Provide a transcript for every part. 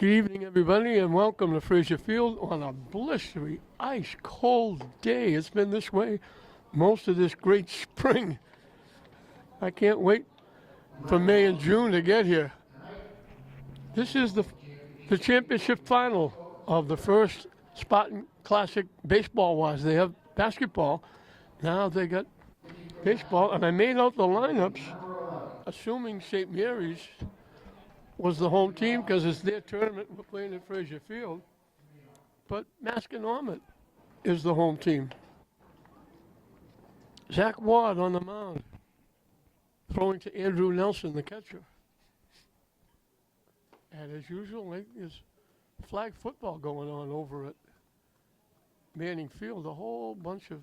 Good evening, everybody, and welcome to Fraser Field on a blistery, ice-cold day. It's been this way most of this great spring. I can't wait for May and June to get here. This is the championship final of the first Spartan Classic baseball-wise. They have basketball. Now they got baseball, and I made out the lineups, assuming St. Mary's was the home team because it's their tournament. We're playing at Fraser Field. But Masconomet is the home team. Zach Ward on the mound, throwing to Andrew Nelson, the catcher. And as usual, there's flag football going on over at Manning Field. A whole bunch of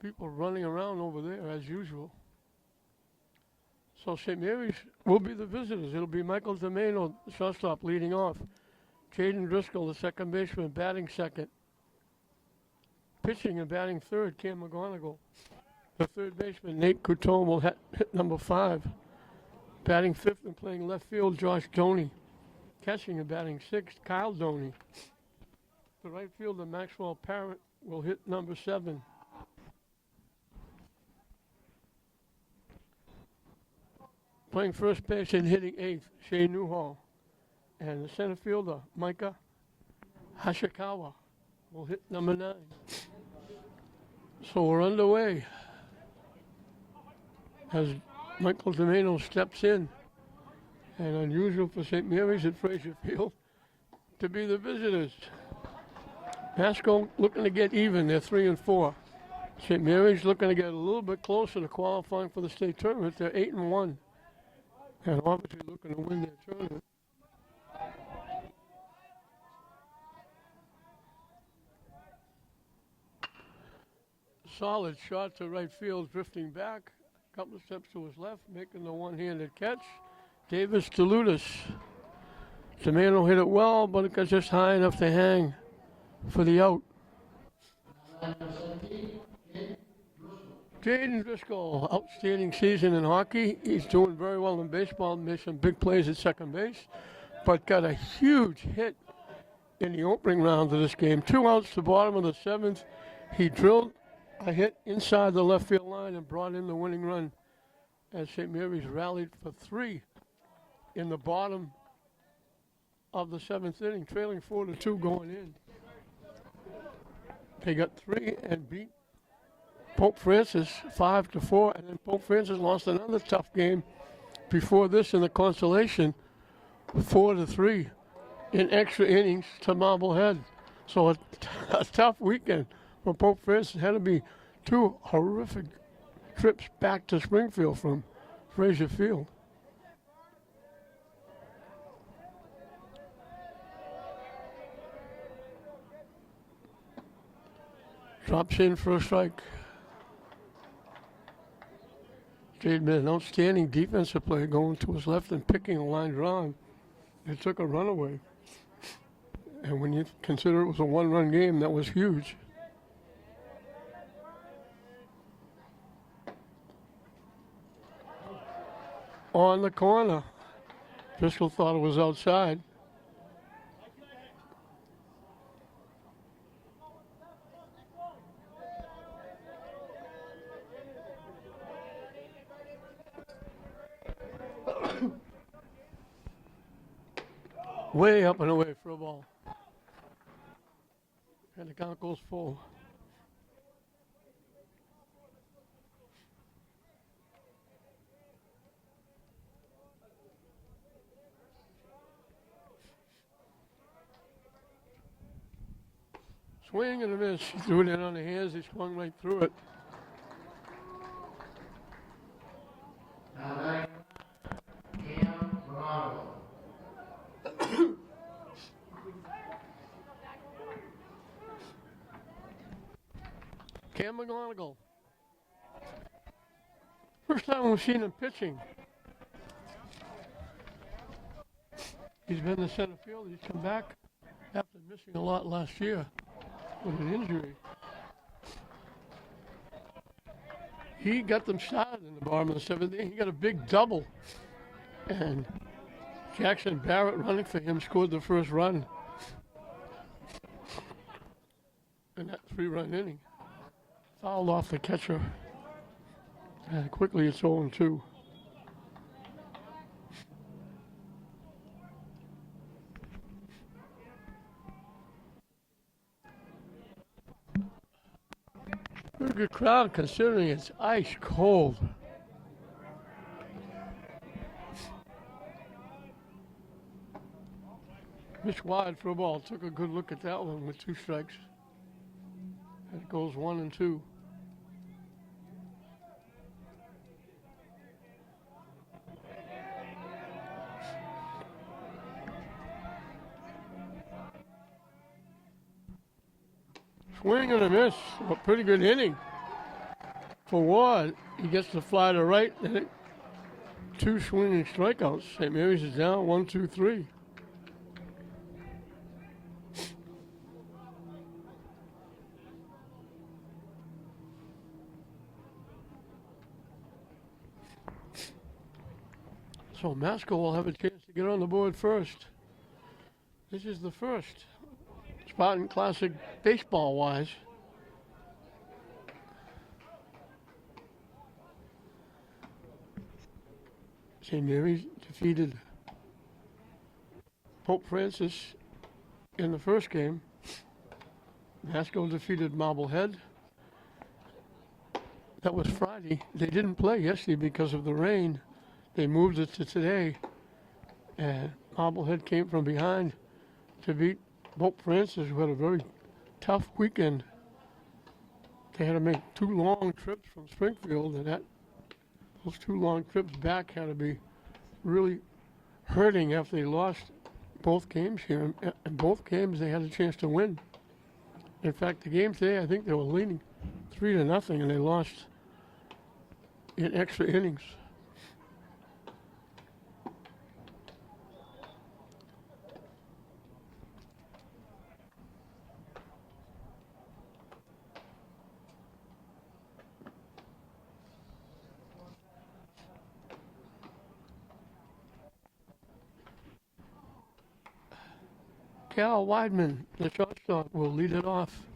people running around over there as usual. So St. Mary's will be the visitors. It'll be Michael DeMano, the shortstop, leading off. Jaden Driscoll, the second baseman, batting second. Pitching and batting third, Cam McGonigal. The third baseman, Nate Coutone, will hit number 5. Batting fifth and playing left field, Josh Doney. Catching and batting sixth, Kyle Doney. The right fielder, Maxwell Parrott, will hit number 7. Playing first base and hitting 8th, Shea Newhall. And the center fielder, Micah Hashikawa, will hit number 9. So we're underway as Michael DeMano steps in. And unusual for St. Mary's at Fraser Field to be the visitors. Masco looking to get even. They're 3-4. St. Mary's looking to get a little bit closer to qualifying for the state tournament. They're 8-1. And obviously looking to win their tournament. Solid shot to right field, drifting back. A couple of steps to his left, making the one-handed catch. Davis DeLutis. DeMano hit it well, but it got just high enough to hang for the out. Jaden Driscoll, outstanding season in hockey. He's doing very well in baseball, made some big plays at second base, but got a huge hit in the opening round of this game. 2 outs to the bottom of the 7th. He drilled a hit inside the left field line and brought in the winning run as St. Mary's rallied for 3 in the bottom of the 7th inning, trailing 4-2 going in. They got 3 and beat Pope Francis 5-4, and then Pope Francis lost another tough game before this in the consolation, 4-3 in extra innings to Marblehead. So a tough weekend for Pope Francis. Had to be 2 horrific trips back to Springfield from Fraser Field. Drops in for a strike. Jade made an outstanding defensive play going to his left and picking a line drive. It took a runaway. And when you consider it was a 1-run game, that was huge. On the corner. Driscoll thought it was outside. Way up and away for a ball. And the count goes full. Swing and a miss. He threw it in on the hands. He swung right through it. Cam McGonigal. First time we've seen him pitching. He's been in center field. He's come back after missing a lot last year with an injury. He got them started in the bottom of the 7th inning. He got a big double and Jackson Barrett running for him scored the first run in that 3-run inning. Fouled off the catcher. And quickly it's 0-2. Pretty good crowd considering it's ice cold. Pitch wide for a ball. Took a good look at that one with 2 strikes. And it goes 1-2. Swing and a miss. A pretty good inning for Ward. He gets the fly to right, and 2 swinging strikeouts. St. Mary's is down 1-2-3. So Masco will have a chance to get on the board first. This is the first Spartan Classic baseball-wise. St. Mary's defeated Pope Francis in the first game. Masco defeated Marblehead. That was Friday. They didn't play yesterday because of the rain. They moved it to today, and Marblehead came from behind to beat Pope Francis, who had a very tough weekend. They had to make 2 long trips from Springfield, and those 2 long trips back had to be really hurting after they lost both games here. In both games, they had a chance to win. In fact, the game today, I think they were leading 3-0, and they lost in extra innings. Cal Weidman, the shortstop, will lead it off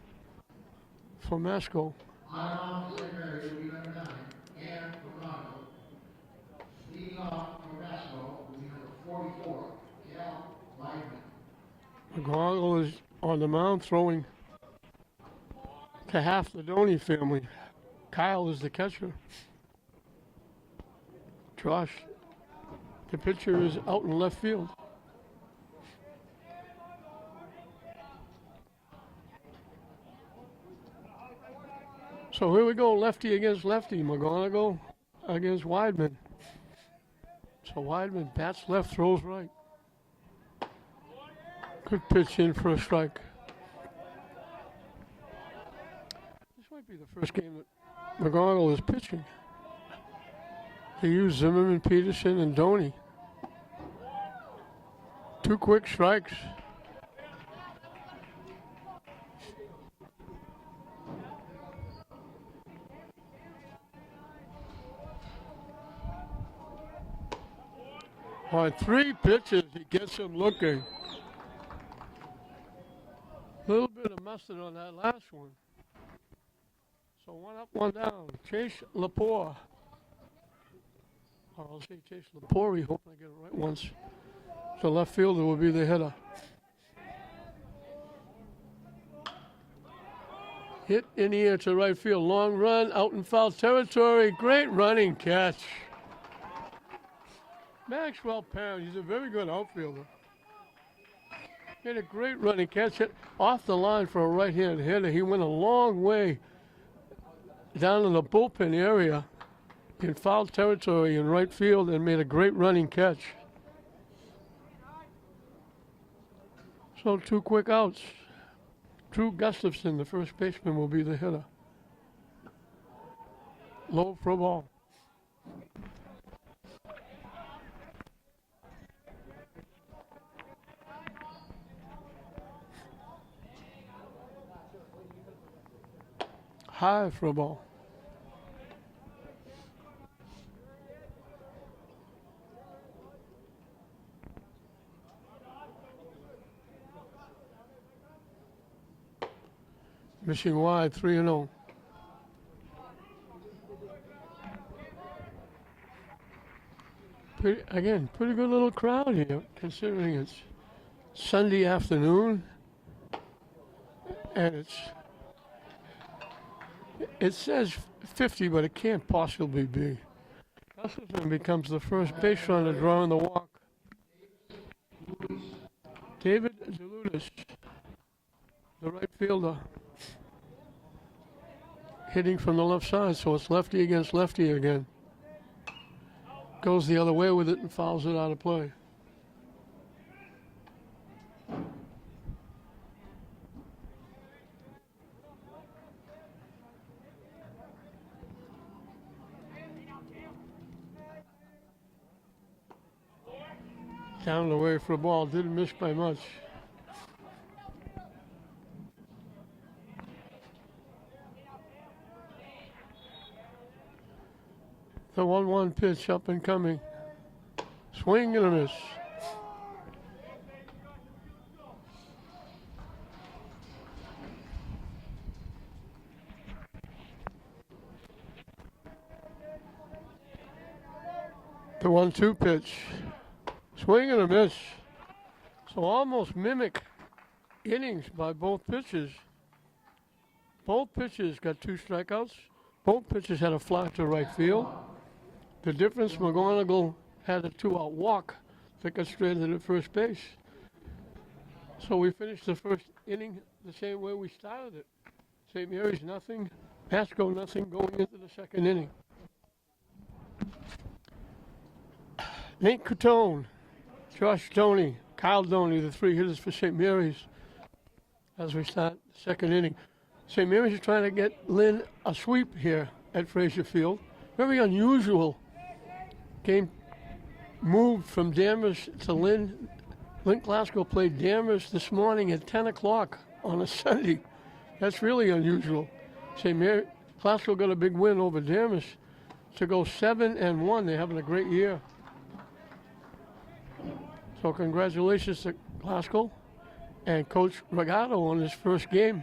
for Masco. Leading off for Masco will be number 44, Cal Weidman. McGonagall is on the mound throwing to half the Doney family. Kyle is the catcher. Josh, the pitcher, is out in left field. So here we go, lefty against lefty. McGonagall against Weidman. So Weidman bats left, throws right. Good pitch in for a strike. This might be the first game that McGonagall is pitching. They use Zimmerman, Peterson, and Doney. 2 quick strikes. On 3 pitches, he gets him looking. A little bit of mustard on that last one. So 1 up, 1 down. Chase Lepore. Or I'll say Chase Lepore, hoping I get it right once. The left fielder will be the hitter. Hit in the air to right field. Long run, out in foul territory. Great running catch. Maxwell Parent, he's a very good outfielder. He had a great running catch, hit off the line for a right-handed hitter. He went a long way down in the bullpen area in foul territory in right field and made a great running catch. So 2 quick outs. Drew Gustafson, the first baseman, will be the hitter. Low for a ball. High for a ball. Missing wide, 3-0. Pretty good little crowd here, considering it's Sunday afternoon, and it says 50, but it can't possibly be. Castleton becomes the first base runner drawing the walk. David DeLutis, the right fielder, hitting from the left side, so it's lefty against lefty again. Goes the other way with it and fouls it out of play. Down the way for a ball, didn't miss by much. The 1-1 pitch up and coming. Swing and a miss. The 1-2 pitch. Swing and a miss. So almost mimic innings by both pitches. Both pitches got 2 strikeouts. Both pitches had a fly to right field. The difference, McGonigal had a 2-out walk that got straight to the first base. So we finished the first inning the same way we started it. St. Mary's nothing, Pasco nothing going into the second inning. Nate Cotone, Josh Doney, Kyle Doney, the 3 hitters for St. Mary's as we start the second inning. St. Mary's is trying to get Lynn a sweep here at Frazier Field. Very unusual game moved from Danvers to Lynn. Lynn Glasgow played Danvers this morning at 10 o'clock on a Sunday. That's really unusual. St. Mary, Glasgow got a big win over Danvers to go 7-1. They're having a great year. So congratulations to Glasgow and Coach Regato on his first game.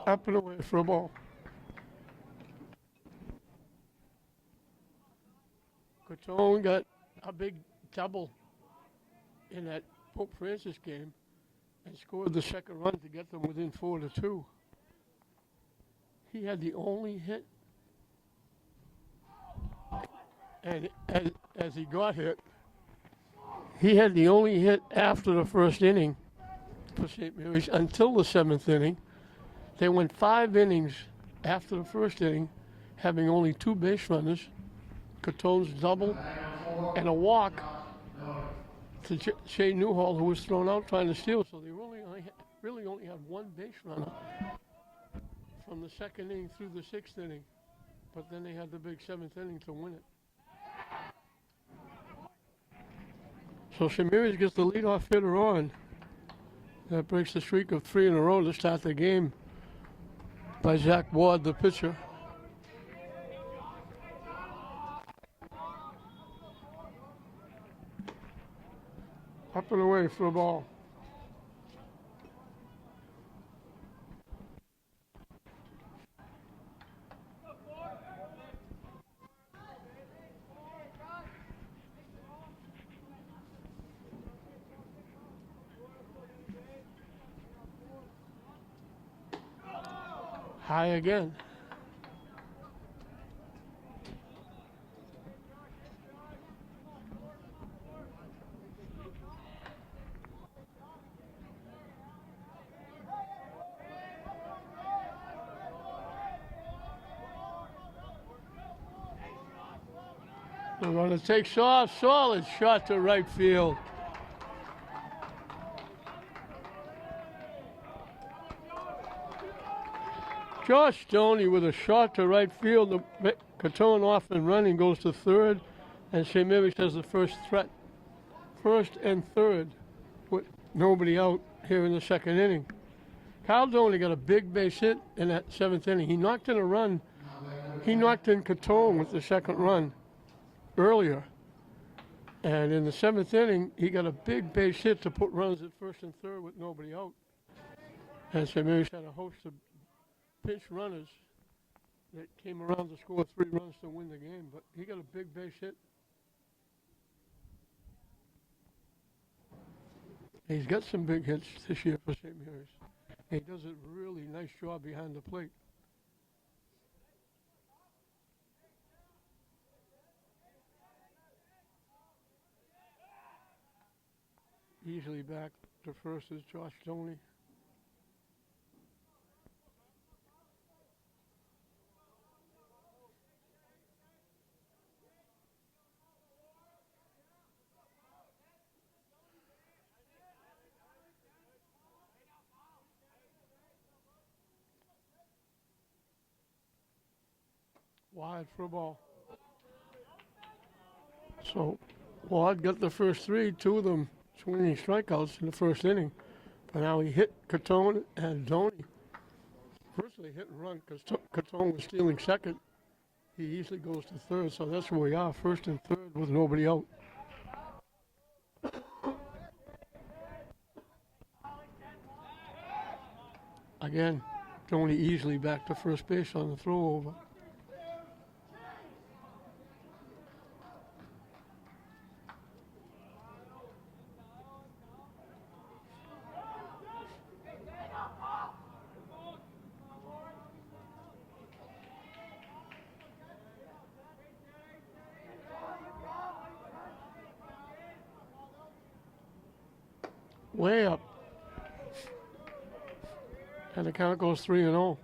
Up and away for a ball. Cotone got a big double in that Pope Francis game and scored the second run to get them within 4-2. He had the only hit, and as he got hit, he had the only hit after the first inning for St. Mary's until the 7th inning. They went 5 innings after the first inning, having only 2 base runners, Cotone's double, and a walk to Shane Newhall, who was thrown out trying to steal. So they really only had 1 base runner from the second inning through the 6th inning. But then they had the big 7th inning to win it. So St. Mary's gets the leadoff hitter on. That breaks the streak of 3 in a row to start the game by Zach Ward, the pitcher. Up and away for a ball. High again. They're going to take off. Solid shot to right field. Josh Stoney with a shot to right field. Cotone off and running goes to third, and St. Mary's has the first threat. First and third with nobody out here in the second inning. Kyle Doney got a big base hit in that 7th inning. He knocked in a run. He knocked in Cotone with the second run earlier. And in the seventh inning, he got a big base hit to put runners at first and third with nobody out. And SMHS had a host of pinch runners that came around to score 3 runs to win the game. But he got a big base hit. He's got some big hits this year for St. Mary's. He does a really nice job behind the plate. Easily back to first is Josh Doney. Wide for a ball. So Ward got the first 3, 2 of them swinging strikeouts in the first inning. But now he hit Catone and Doney. First they hit and run because Catone was stealing second. He easily goes to third, so that's where we are, first and third with nobody out. Again, Doney easily back to first base on the throw over. Way up. And the count goes 3-0.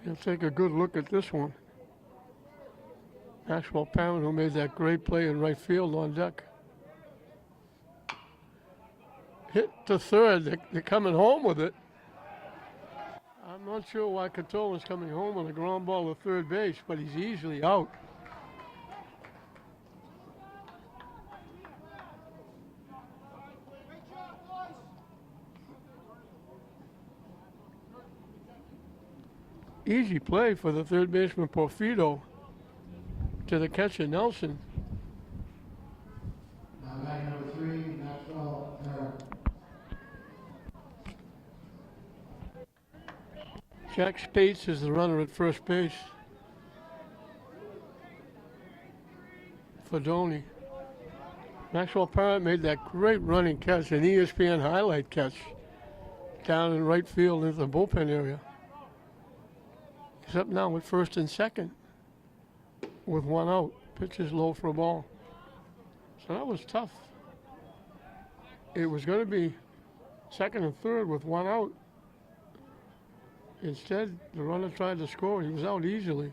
You'll take a good look at this one. Maxwell Parent, who made that great play in right field, on deck. Hit to third. They're coming home with it. I'm not sure why Catone is coming home on a ground ball to third base, but he's easily out. Easy play for the third baseman Porfido to the catcher Nelson. Now back number 3, Maxwell Parent. Jack Spates is the runner at first base for Doney. Maxwell Parent made that great running catch, an ESPN highlight catch, down in right field into the bullpen area. He's up now with first and second with 1 out. Pitches low for a ball. So that was tough. It was going to be second and third with 1 out. Instead, the runner tried to score. He was out easily.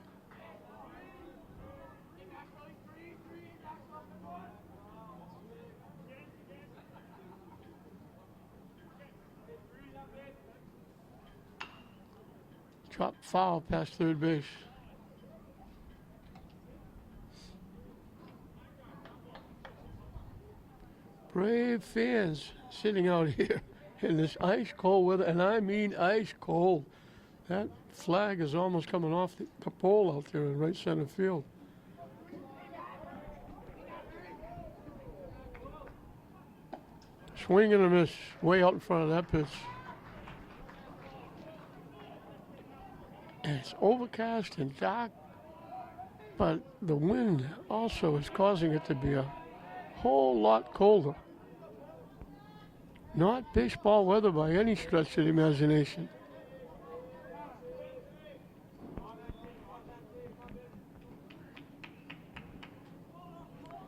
Drop foul past third base. Brave fans sitting out here in this ice cold weather, and I mean ice cold. That flag is almost coming off the pole out there in right center field. Swing and a miss, way out in front of that pitch. And it's overcast and dark, but the wind also is causing it to be a whole lot colder. Not baseball weather by any stretch of the imagination.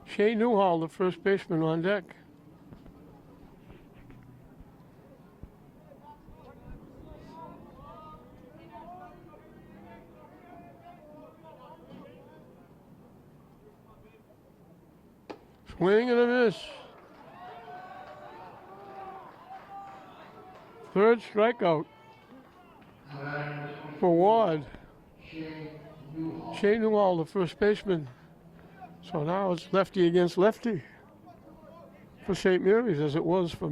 Shea Newhall, the first baseman, on deck. Swing and a miss. Third strikeout for Ward. Shea Newhall, the first baseman. So now it's lefty against lefty for St. Mary's, as it was for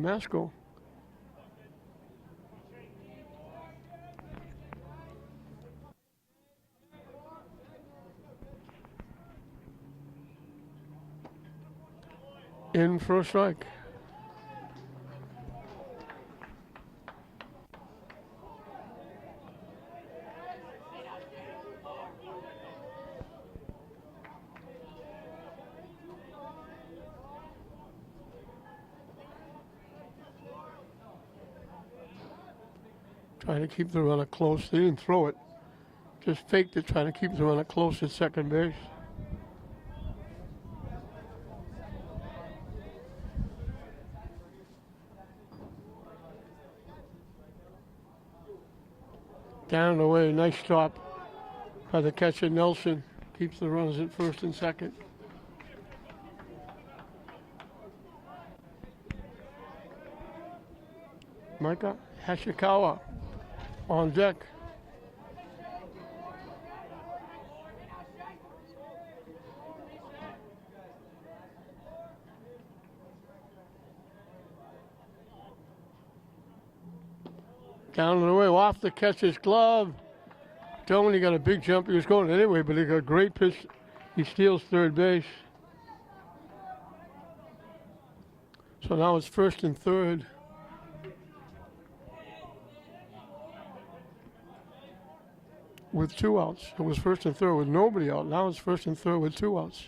in for a strike. Trying to keep the runner close. They didn't throw it. Just faked it, trying to keep the runner close at second base. Down and away, nice stop by the catcher Nelson. Keeps the runners at first and second. Micah Hashikawa on deck. Down and away, off the catcher's glove. Tony got a big jump. He was going anyway, but he got a great pitch. He steals third base. So now it's first and third. With 2 outs. It was first and third with nobody out. Now it's first and third with 2 outs.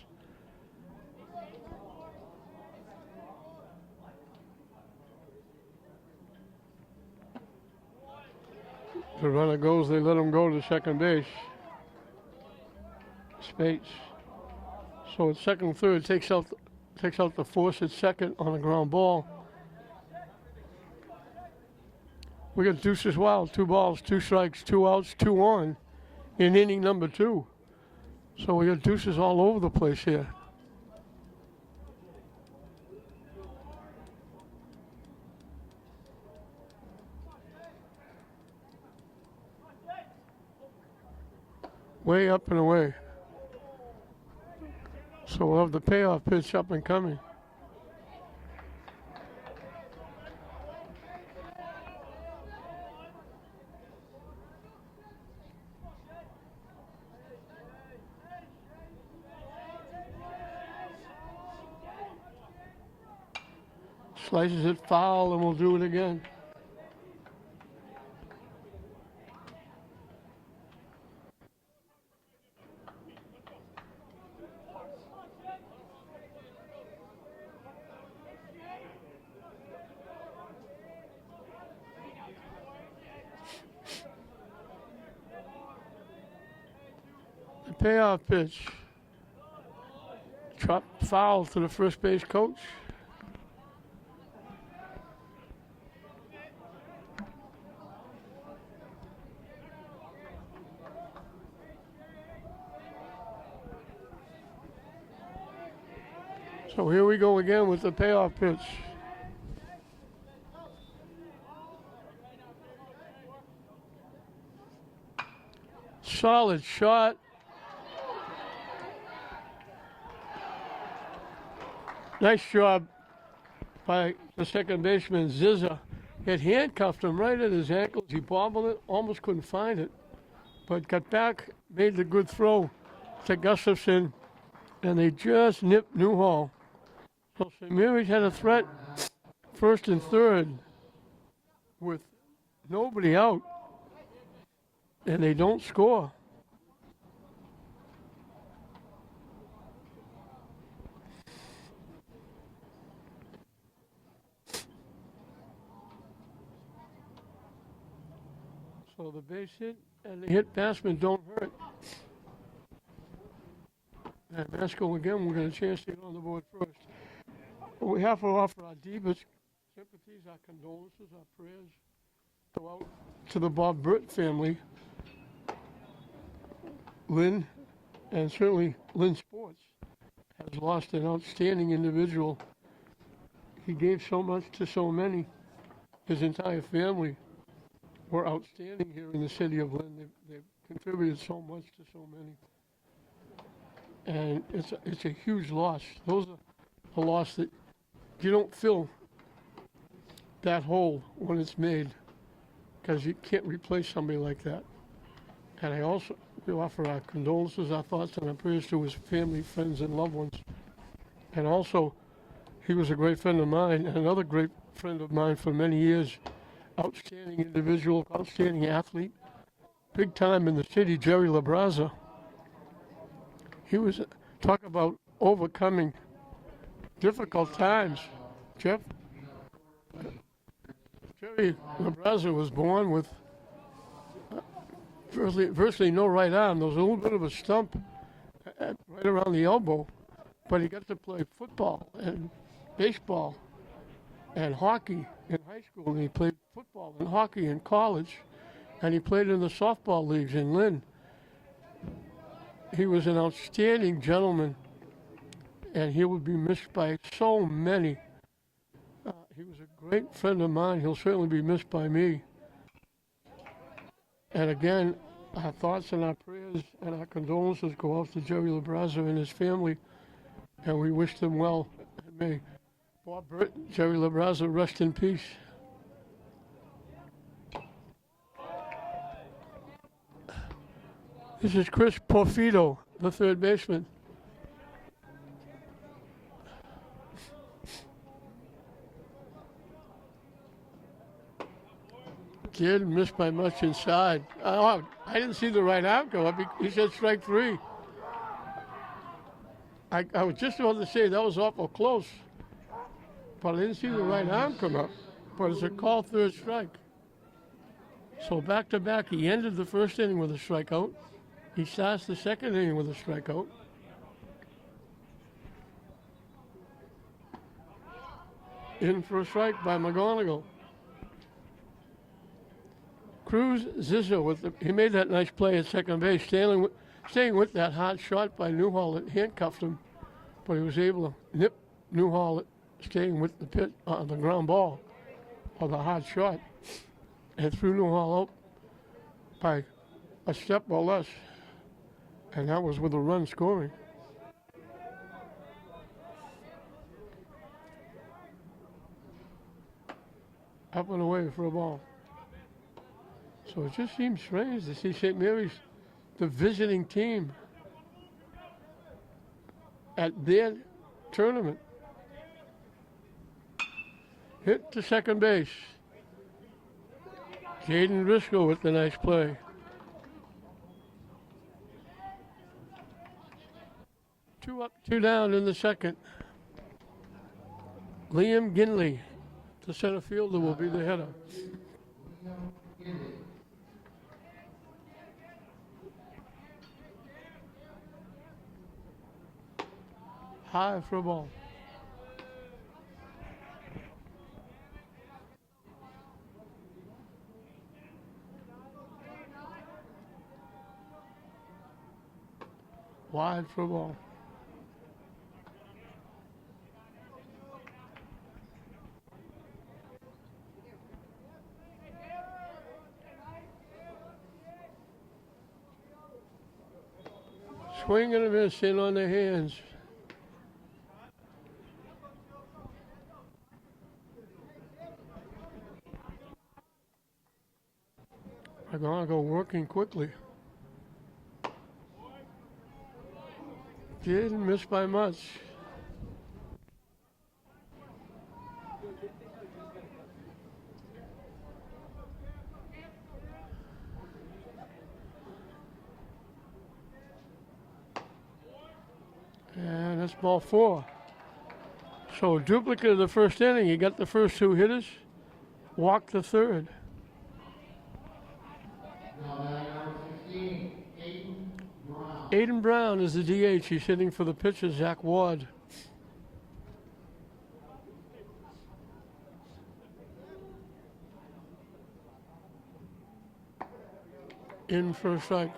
The runner goes, they let him go to second base. Spates. So it's second and third, takes out the force at second on a ground ball. We got deuces wild, 2 balls, 2 strikes, 2 outs, 2 on in inning number 2. So we got deuces all over the place here. Way up and away. So we'll have the payoff pitch up and coming. Slices it foul and we'll do it again. The payoff pitch. Drop foul to the first base coach. So here we go again with the payoff pitch. Solid shot. Nice job by the second baseman, Zizza. He had handcuffed him right at his ankles. He bobbled it, almost couldn't find it, but got back, made the good throw to Gustafson, and they just nipped Newhall. So St. Mary's had a threat first and third with nobody out, and they don't score. So the base hit and the hit batsmen don't hurt. And Masco again, we're going to chance to get on the board first. We have to offer our deepest sympathies, our condolences, our prayers go out to the Bob Burt family, Lynn, and certainly Lynn Sports has lost an outstanding individual. He gave so much to so many. His entire family were outstanding here in the city of Lynn. They've contributed so much to so many. And it's a huge loss. Those are a loss that you don't fill that hole when it's made, because you can't replace somebody like that. And we offer our condolences, our thoughts, and our prayers to his family, friends, and loved ones. And also He was a great friend of mine, and another great friend of mine for many years. Outstanding individual, outstanding athlete, big time in the city, Jerry LaBraza. He was, talk about overcoming difficult times. Jeff, Jerry LaBraza was born with virtually no right arm. There was a little bit of a stump right around the elbow, but he got to play football and baseball and hockey in high school, and he played football and hockey in college, and he played in the softball leagues in Lynn. He was an outstanding gentleman, and he would be missed by so many. He was a great friend of mine. He'll certainly be missed by me. And again, our thoughts and our prayers and our condolences go out to Jerry LaBraza and his family, and we wish them well. And may Bob Burt, Jerry LaBraza, rest in peace. This is Chris Porfido, the third baseman. Did miss by much inside. Oh, I didn't see the right arm go up. He said strike three. I was just about to say that was awful close, but I didn't see the right arm come up. But it's a called third strike. So back to back, he ended the first inning with a strikeout. He starts the second inning with a strikeout. In for a strike by McGonigal. Cruz Zizzo, he made that nice play at second base, staying with that hard shot by Newhall that handcuffed him, but he was able to nip Newhall staying with the pit on the ground ball, or the hard shot, and threw Newhall out by a step or less, and that was with a run scoring. Up and away for a ball. So it just seems strange to see St. Mary's, the visiting team, at their tournament. Hit to second base. Jaden Driscoll with the nice play. Two up, two down in the second. Liam Ginley, the center fielder, will be the hitter. High for a ball. Wide for a ball. Swing and a miss in on their hands. They're going to go working quickly. Didn't miss by much. And that's ball four. So duplicate of the first inning. You got the first two hitters, walked the third. Aiden Brown is the DH. He's hitting for the pitcher, Zach Ward. In for a strike.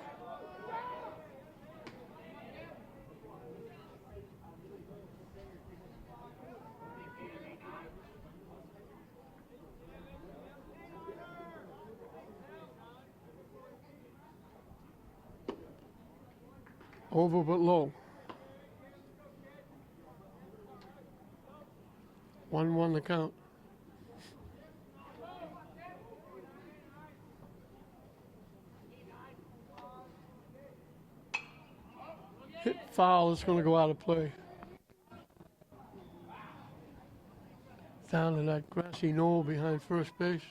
Over but low. 1-1 the count. Hit foul, it's going to go out of play. down to that grassy knoll behind first base.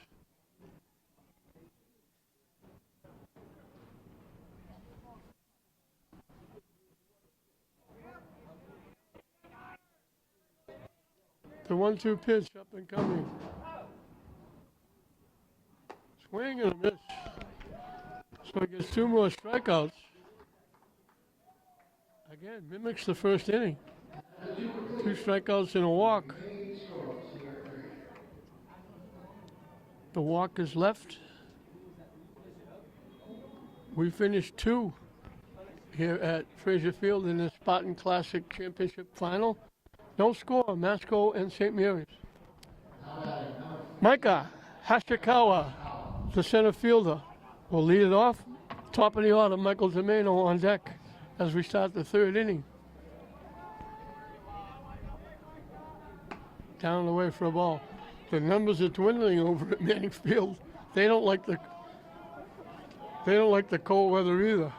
The 1-2 pitch up and coming. Swing and a miss. So he gets 2 more strikeouts. Again, mimics the first inning. 2 strikeouts and a walk. The walk is left. We finished 2 here at Frazier Field in the Spartan Classic Championship Final. No score, Masco and St. Mary's. Micah Hashikawa, the center fielder, will lead it off. Top of the order, Michael Domeno on deck as we start the 3rd inning. Down the way for a ball. The numbers are dwindling over at Manning Field. They don't like the cold weather either.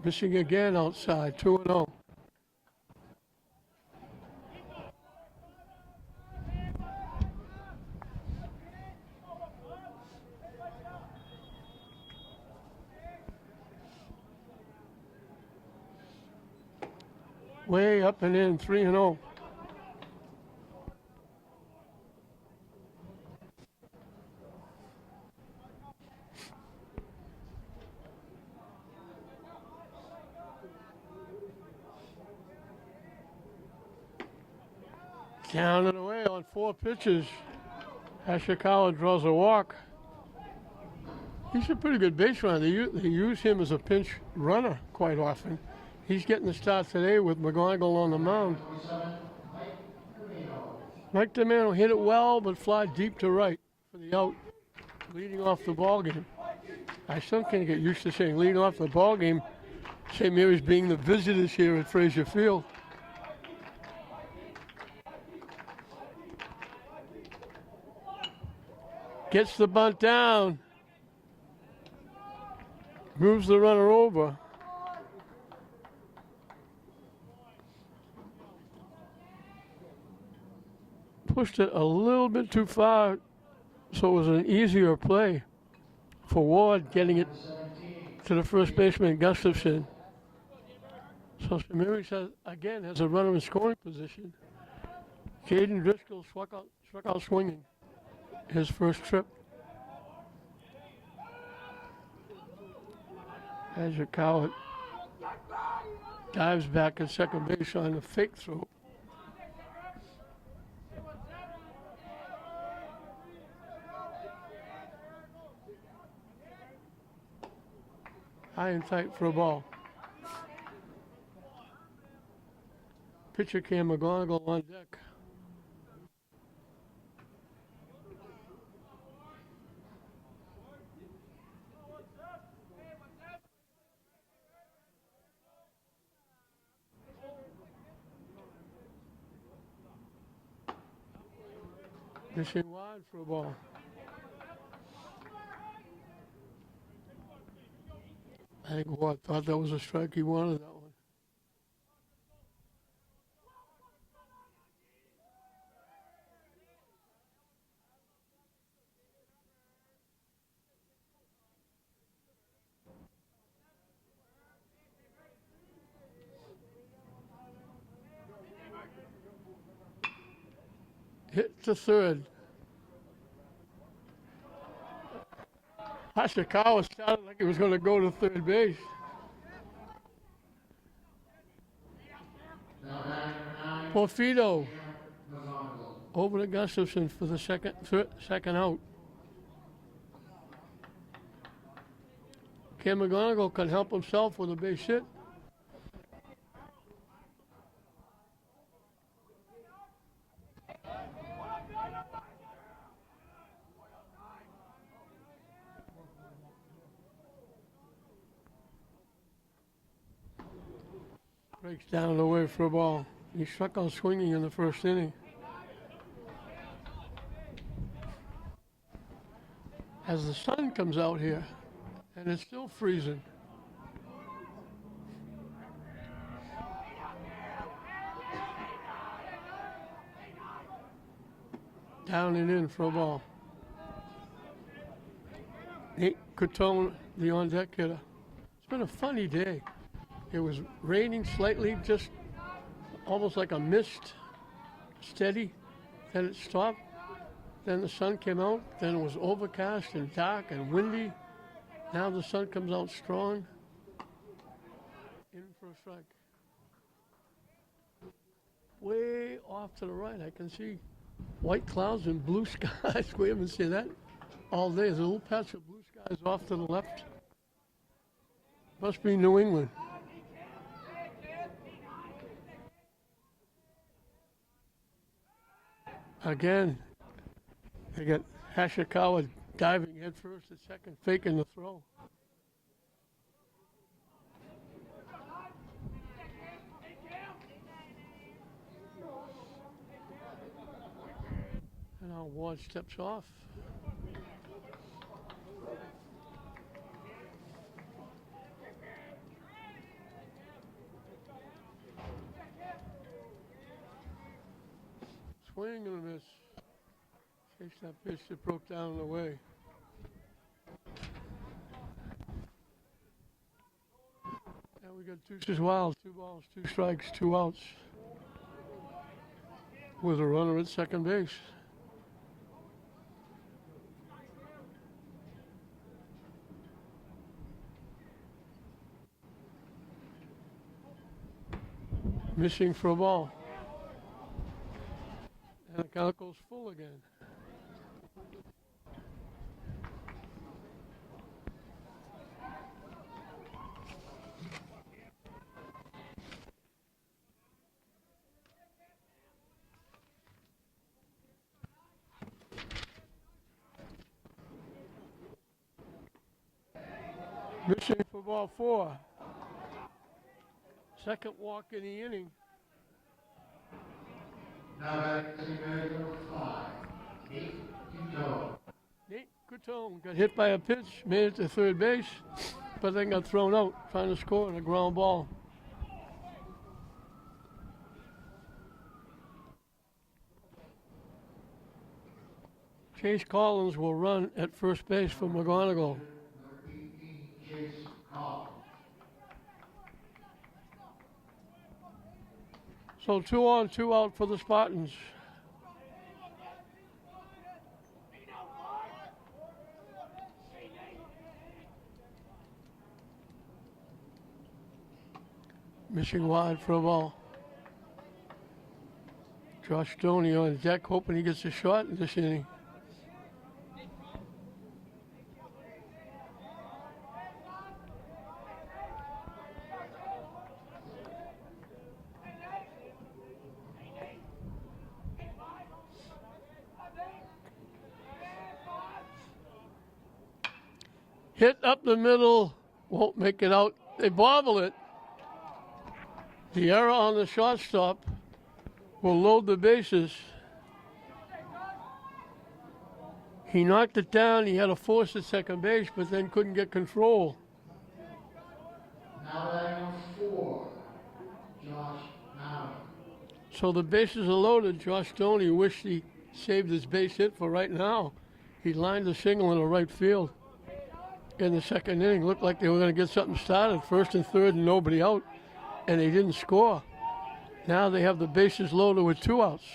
Missing again outside, 2-0. Way up and in, 3-0. Down and away on 4 pitches. Hashikawa draws a walk. He's a pretty good base runner. They use him as a pinch runner quite often. He's getting the start today with McGonigal on the mound. Mike Domeno hit it well, but fly deep to right for the out, leading off the ball game. I still can't get used to saying leading off the ball game. St. Mary's being the visitors here at Frazier Field. Gets the bunt down. Moves the runner over. Pushed it a little bit too far, so it was an easier play for Ward getting it to the first baseman, Gustafson. So St. Mary's has a runner in scoring position. Caden Driscoll struck out swinging his first trip. As your Coward dives back at second base on the fake throw. High and tight for a ball. Pitcher Cam McGonigal on deck. Missing wide for a ball. I think Watt thought that was a strike. He wanted that one. Hit to third. Hashikawa sounded like he was going to go to third base. Porfido over to Gustafson for the second out. Cam McGonigal can help himself with a base hit. Breaks down and away for a ball. He struck out swinging in the first inning. As the sun comes out here, and it's still freezing. Down and in for a ball. Nate Cotone, the on-deck hitter. It's been a funny day. It was raining slightly, just almost like a mist, steady. Then it stopped. Then the sun came out. Then it was overcast and dark and windy. Now the sun comes out strong. In for a strike. Way off to the right, I can see white clouds and blue skies. We haven't seen that all day. There's a little patch of blue skies off to the left. Must be New England. Again, they got Hashikawa diving head first at second, faking the throw. And now Ward steps off. Swing and a miss. Chase that pitch that broke down and away. And we got deuces wild. 2 balls, 2 strikes, 2 outs. With a runner at second base. Missing for a ball. And the count goes full again. Missing for ball 4. Second walk in the inning. Now batting number 5, Nate Cotone. Nate Cotone got hit by a pitch, made it to third base, but then got thrown out trying to score on a ground ball. Chase Collins will run at first base for McGonigal. Number 18, Chase Collins. So 2 on, 2 out for the Spartans. Missing wide for a ball. Josh Stoney on deck, hoping he gets a shot in this inning. Hit up the middle, won't make it out. They bobble it. The error on the shortstop will load the bases. He knocked it down. He had a force at second base, but then couldn't get control. Now batting number 4, Josh Allen. So the bases are loaded. Josh Stoney wished he saved his base hit for right now. He lined the single in the right field in the second inning. Looked like they were going to get something started, first and third and nobody out, and they didn't score. Now they have the bases loaded with 2 outs.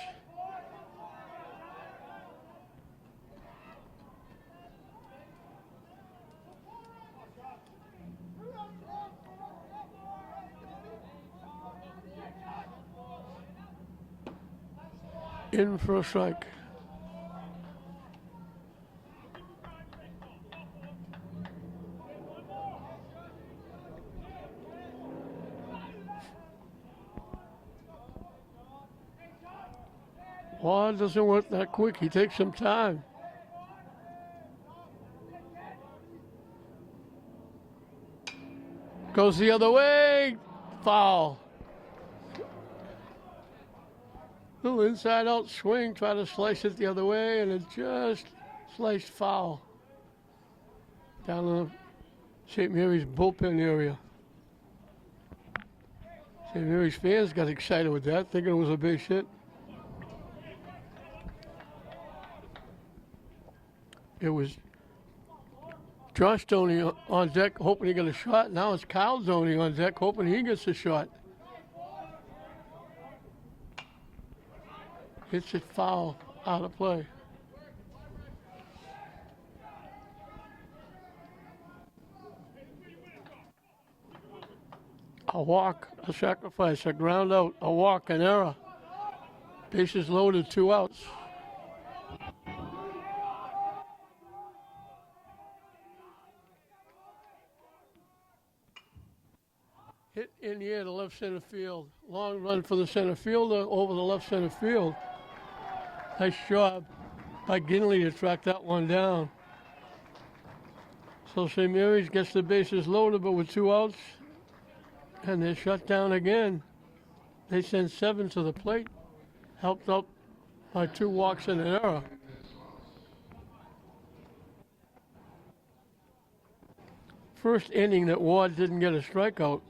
In for a strike. Ward doesn't work that quick. He takes some time. Goes the other way. Foul. Little inside out swing. Try to slice it the other way, and it just sliced foul. Down in the St. Mary's bullpen area. St. Mary's fans got excited with that, thinking it was a base hit. It was Josh Stoney on deck hoping he got a shot. Now it's Kyle Stoney on deck hoping he gets a shot. Hits it foul, out of play. A walk, a sacrifice, a ground out, a walk, an error. Bases loaded, 2 outs. Hit in the air to left center field. Long run for the center fielder over the left center field. Nice job by Ginley to track that one down. So St. Mary's gets the bases loaded, but with 2 outs, and they're shut down again. They send 7 to the plate, helped out by 2 walks and an error. First inning that Ward didn't get a strikeout.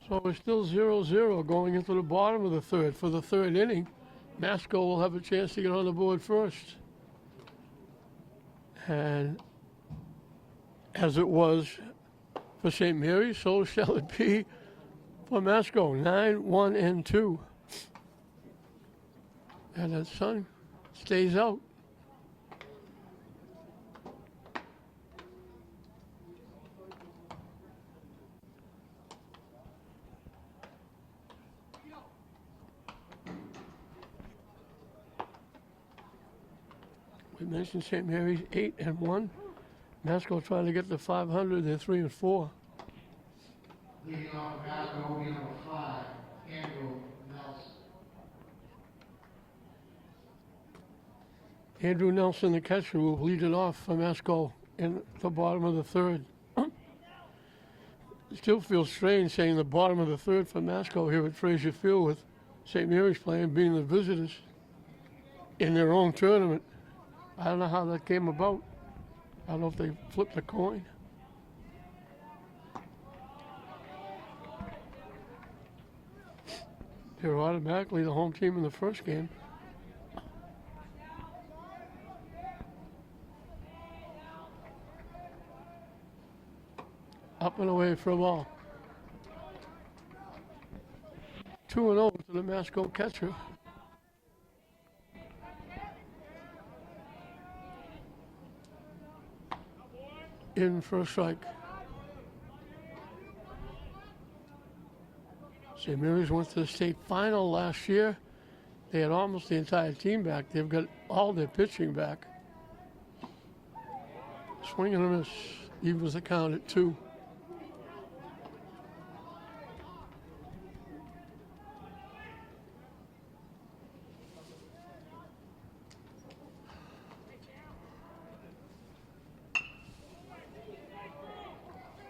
So we're still 0-0 going into the bottom of the third. For the third inning, Masco will have a chance to get on the board first. And as it was for St. Mary's, so shall it be for Masco. 9-1-2. And that sun stays out. We mentioned St. Mary's 8-1. Masco trying to get to 500. They're 3-4. Leading off Masco will be number 5, Andrew Nelson. Andrew Nelson, the catcher, will lead it off for Masco in the bottom of the third. It still feels strange saying the bottom of the third for Masco here at Frazier Field with St. Mary's playing, being the visitors in their own tournament. I don't know how that came about. I don't know if they flipped a coin. They're automatically the home team in the first game. Up and away for a ball. 2-0 to the Masco catcher. In for a strike. St. Mary's went to the state final last year. They had almost the entire team back. They've got all their pitching back. Swing and a miss. Evens the count at 2.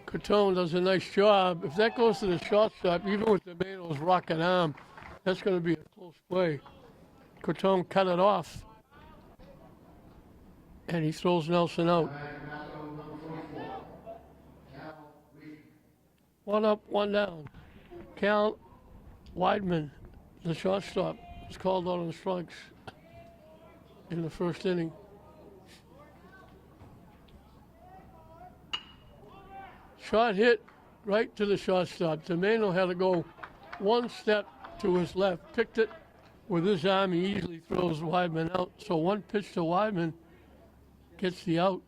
Cotone does a nice job. If that goes to the shortstop, even with the Tomato's rocket arm, that's going to be a close play. Cotone cut it off, and he throws Nelson out. One up, one down. Cal Weidman, the shortstop, was called out on strikes in the first inning. Shot hit right to the shortstop. Tomeno had to go one step to his left, picked it with his arm. He easily throws Weidman out. So one pitch to Weidman gets the out.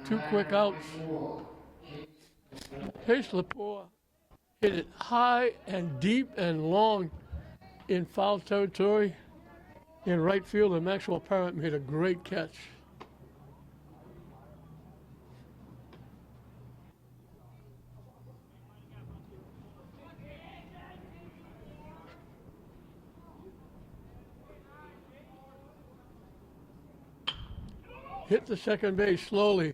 2 quick outs. Chase Lepore hit it high and deep and long in foul territory in right field, and Maxwell Parrott made a great catch. Hit the second base slowly.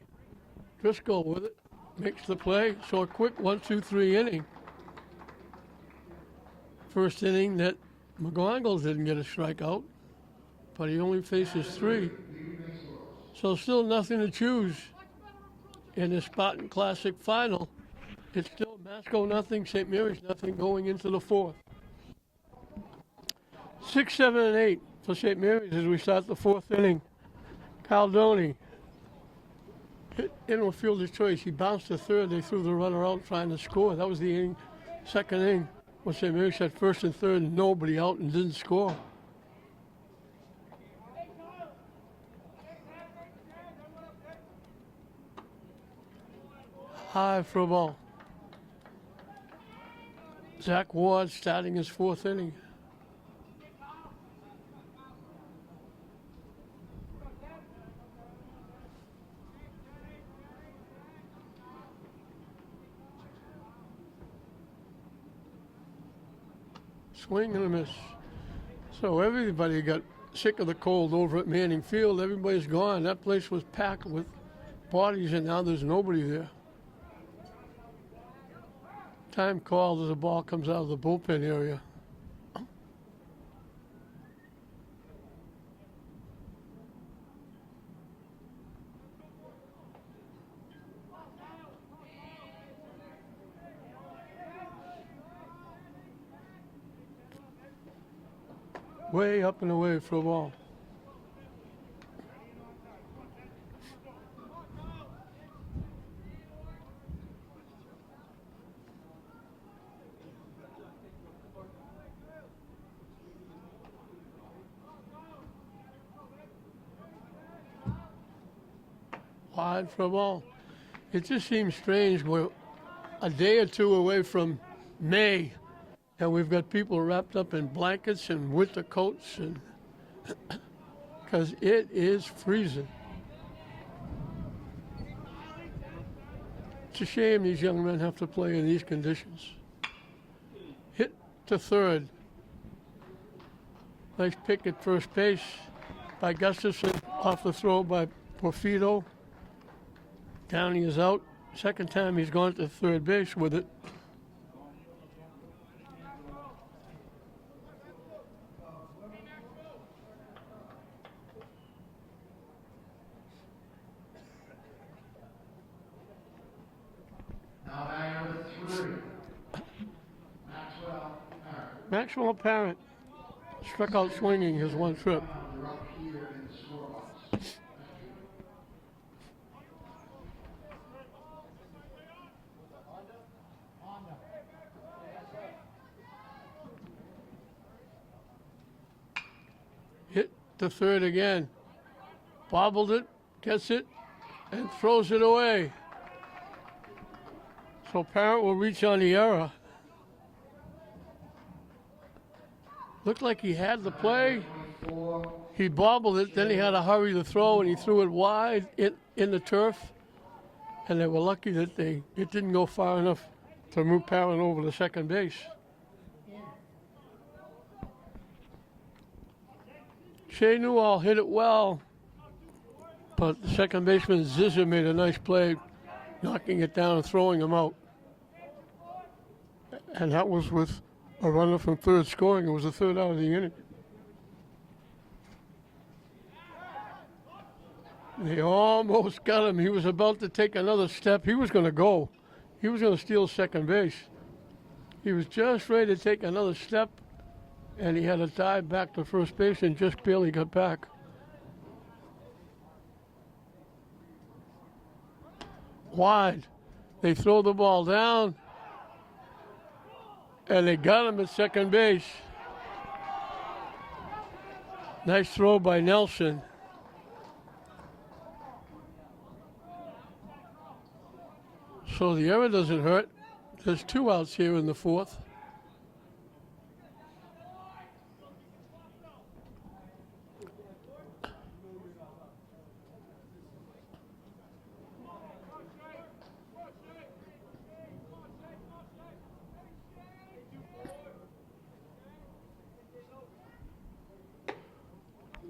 Driscoll with it, makes the play. So a quick 1-2-3 inning. First inning that McGonagall didn't get a strikeout, but he only faces 3. So still nothing to choose in the Spartan Classic final. It's still Masco nothing, St. Mary's nothing going into the fourth. 6, 7, and 8 for St. Mary's as we start the fourth inning. Caldoni hit in with fielder's choice. He bounced to third. They threw the runner out trying to score. That was the inning, second inning when St. Mary's had first and third and nobody out and didn't score. High for a ball. Zach Ward starting his fourth inning. Swing and a miss. So everybody got sick of the cold over at Manning Field. Everybody's gone. That place was packed with bodies, and now there's nobody there. Time called as the ball comes out of the bullpen area. Way up and away for a ball. Wide for a ball. It just seems strange. We're a day or two away from May, and we've got people wrapped up in blankets and winter coats, and because it is freezing. It's a shame these young men have to play in these conditions. Hit to third. Nice pick at first base by Gustafson, off the throw by Porfido. Downey is out. Second time he's gone to third base with it. Now back number 3. Maxwell Parent struck out swinging his one trip. They're up here in the scorebox. Hit to third again. Bobbled it, gets it, and throws it away. So Parent will reach on the error. Looked like he had the play. He bobbled it, then he had to hurry to throw, and he threw it wide in the turf. And they were lucky that it didn't go far enough to move Parent over to second base. Shea Newell hit it well, but the second baseman Zizzer made a nice play, knocking it down and throwing him out. And that was with a runner from third scoring. It was the third out of the inning. They almost got him. He was about to take another step. He was going to go. He was going to steal second base. He was just ready to take another step, and he had to dive back to first base and just barely got back. Wide. They throw the ball down, and they got him at second base. Nice throw by Nelson. So the error doesn't hurt. There's 2 outs here in the fourth.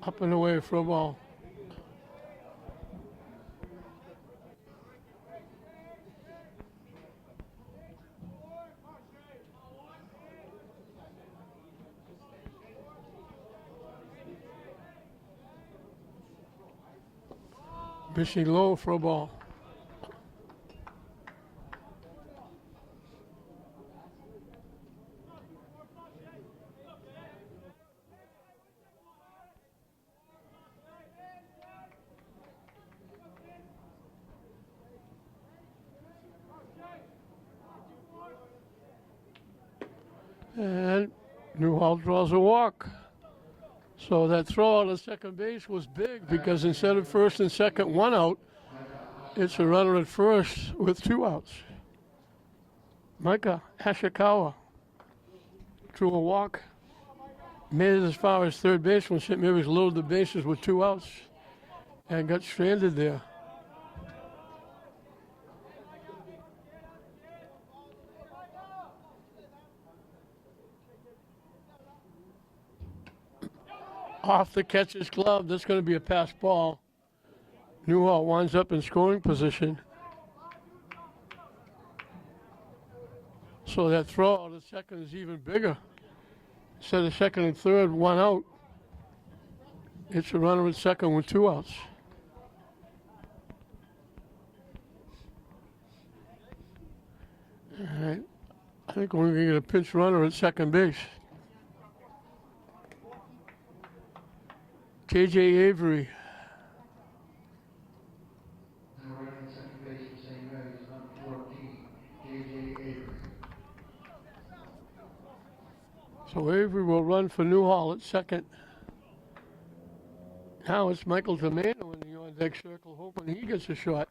Up and away for a ball. Missing low for a ball. And Newhall draws a walk. So that throw out of second base was big because instead of first and second, one out, it's a runner at first with two outs. Micah Ashikawa drew a walk, made it as far as third base when St. Mary's loaded the bases with two outs and got stranded there. Off the catcher's glove, that's going to be a pass ball. Newhall winds up in scoring position. So that throw out of second is even bigger. Instead of second and third, one out. It's a runner at second with two outs. All right. I think we're going to get a pinch runner at second base. J.J. Avery. Now running at second base for St. Mary's, number 14, J.J. Avery. So Avery will run for Newhall at second. Now it's Michael Domano in the on-deck circle, hoping he gets a shot.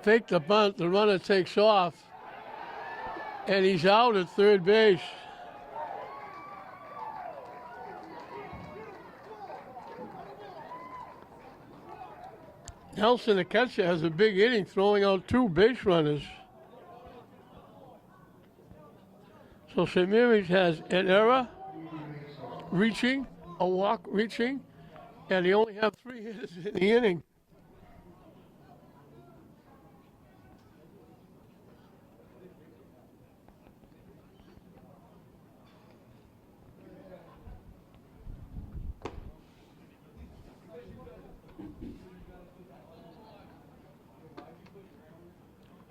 Fake the bunt, the runner takes off, and he's out at third base. Nelson, the catcher, has a big inning throwing out two base runners. So St. Mary's has an error, reaching, a walk, reaching, and they only have three hitters in the inning.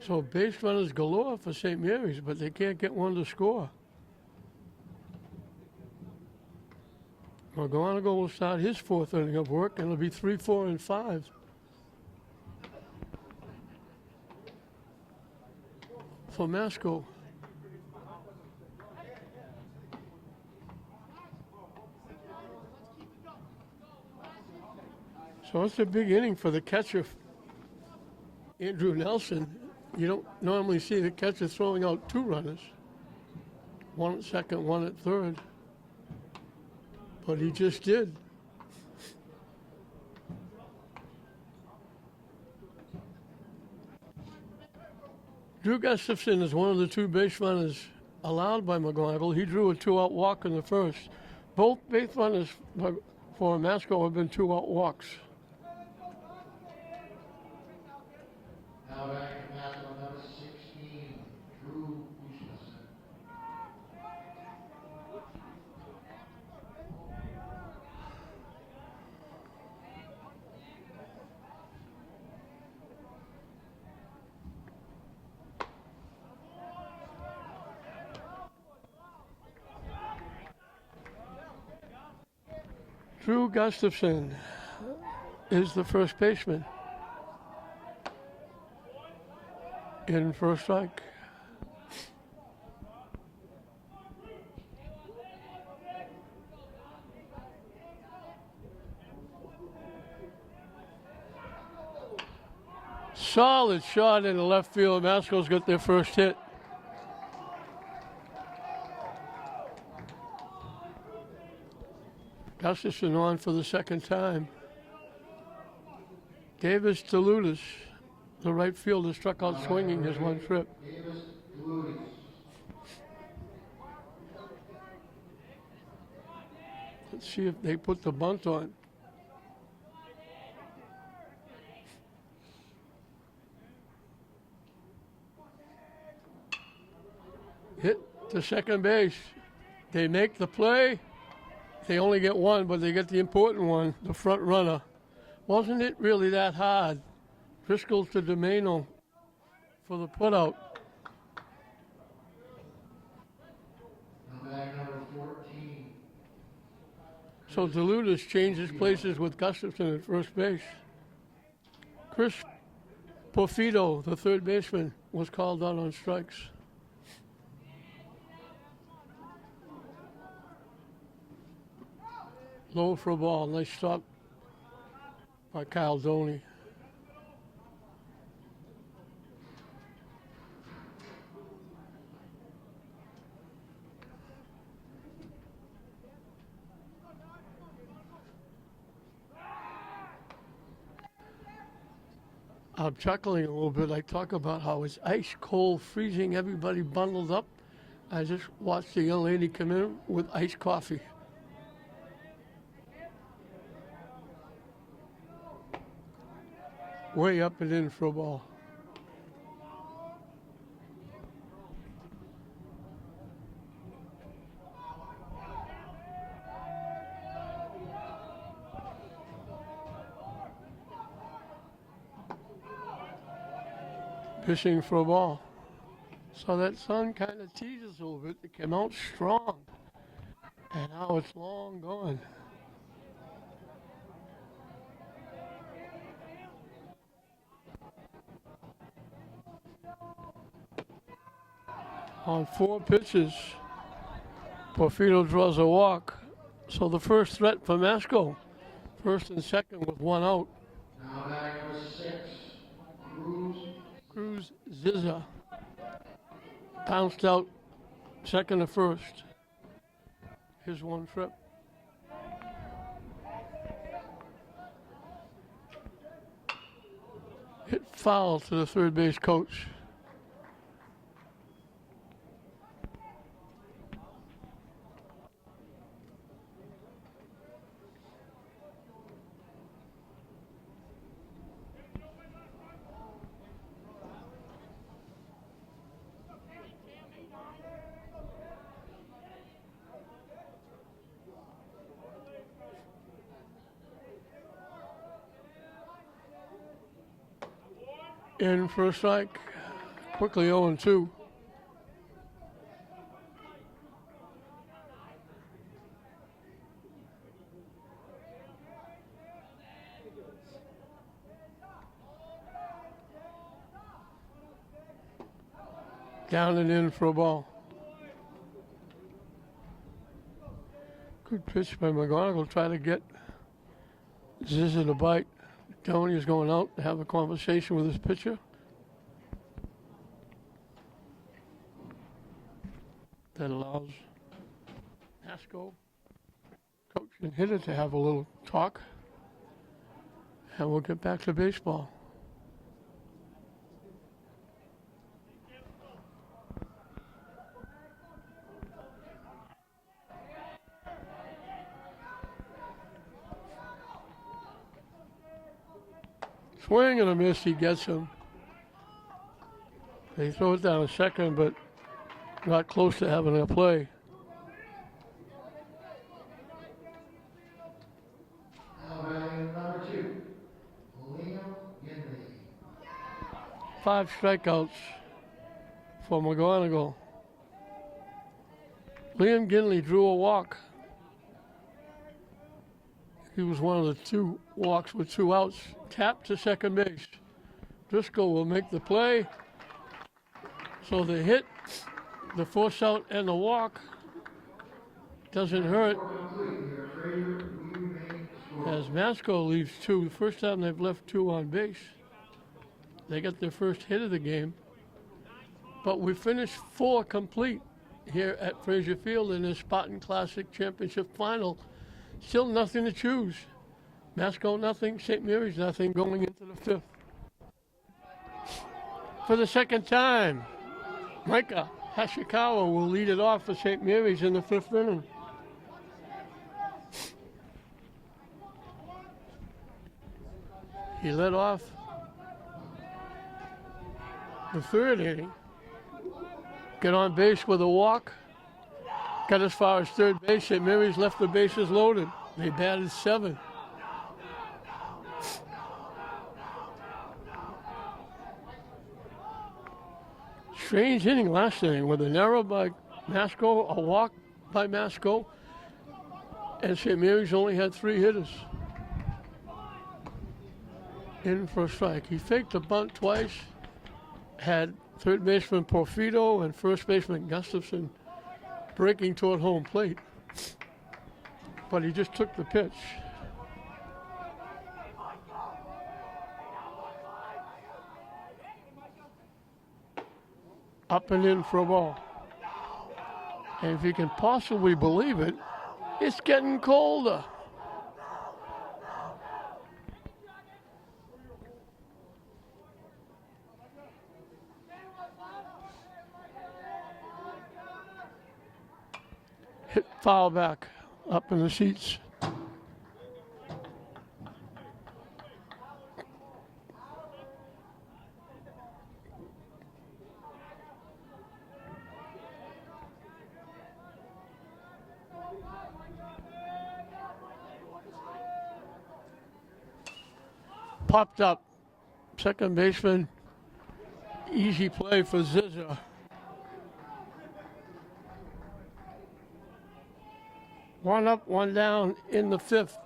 So base runners galore for St. Mary's, but they can't get one to score. McGonigal will start his fourth inning of work, and it'll be 3, 4, and 5. For Masco. So it's a big inning for the catcher, Andrew Nelson. You don't normally see the catcher throwing out two runners, one at second, one at third, but he just did. Drew Gustafson is one of the two base runners allowed by McGonigal. He drew a two-out walk in the first. Both base runners for Masco have been two-out walks. Now back to Masco, number 16, Drew Gustafson. Drew Gustafson is the first baseman. In first strike. Solid shot in the left field. Masco's got their first hit. Gustafson on for the second time. Davis Deludis, the right fielder, struck out swinging his one trip. Davis Deludis. Let's see if they put the bunt on. Hit to second base. They make the play. They only get one, but they get the important one, the front runner. Wasn't it really that hard? Driscoll to Domano for the putout. So Duluth has changed his places with Gustafson at first base. Chris Porfido, the third baseman, was called out on strikes. Low for a ball. Nice stop by Kyle Doney. I'm chuckling a little bit. I talk about how it's ice cold, freezing, everybody bundled up. I just watched a young lady come in with iced coffee. Way up and in for a ball. Fishing for a ball. So that sun kind of teases a little bit. It came out strong. And now it's long gone. On 4 pitches, Porfido draws a walk. So the first threat for Masco. First and second with 1 out. Now batting number 6, Cruz Zizza bounced out second to first. His 1 trip. Hit foul to the third base coach. In for a strike, quickly 0-2. Down and in for a ball. Good pitch by McGonigal, try to get Zizza to bite. Tony is going out to have a conversation with his pitcher. That allows Masco, coach and hitter, to have a little talk. And we'll get back to baseball. Swing and a miss, he gets him. They throw it down a second, but not close to having a play. now batting number 2, Liam Ginley. 5 strikeouts for McGonigal. Liam Ginley drew a walk. He was one of the 2 walks with 2 outs. Tapped to second base. Driscoll will make the play. So the hit, the force out, and the walk doesn't hurt. As Masco leaves 2, the first time they've left 2 on base. They got their first hit of the game. But we finished 4 complete here at Frazier Field in this Spartan Classic Championship Final. Still nothing to choose. Masco nothing, St. Mary's nothing, going into the 5th. For the second time, Micah Hashikawa will lead it off for St. Mary's in the 5th inning. He led off the 3rd inning. Got on base with a walk. Got as far as third base. St. Mary's left the bases loaded. They batted 7. Strange inning last inning with an error by Masco, a walk by Masco, And St. Mary's only had 3 hitters. In for a strike. He faked the bunt twice, had third baseman Porfido and first baseman Gustafson breaking toward home plate. But he just took the pitch. Up and in for a ball. And if you can possibly believe it, it's getting colder. Hit foul back up in the seats. Popped up. Second baseman. Easy play for Zizza. One up, one down in the 5th.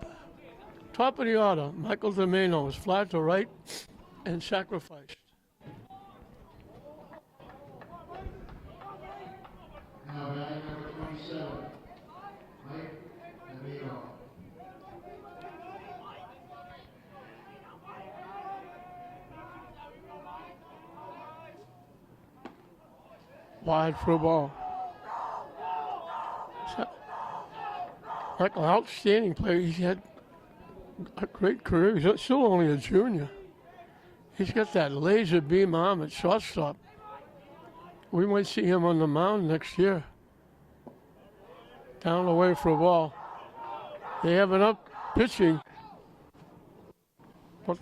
Top of the order, Michael Domeno is fly to right and sacrificed. Now batting number 27, Mike Domino. Wide for a ball. Michael, outstanding player. He's had a great career. He's still only a junior. He's got that laser beam arm at shortstop. We might see him on the mound next year. Down the way for a ball. They have an up pitching. But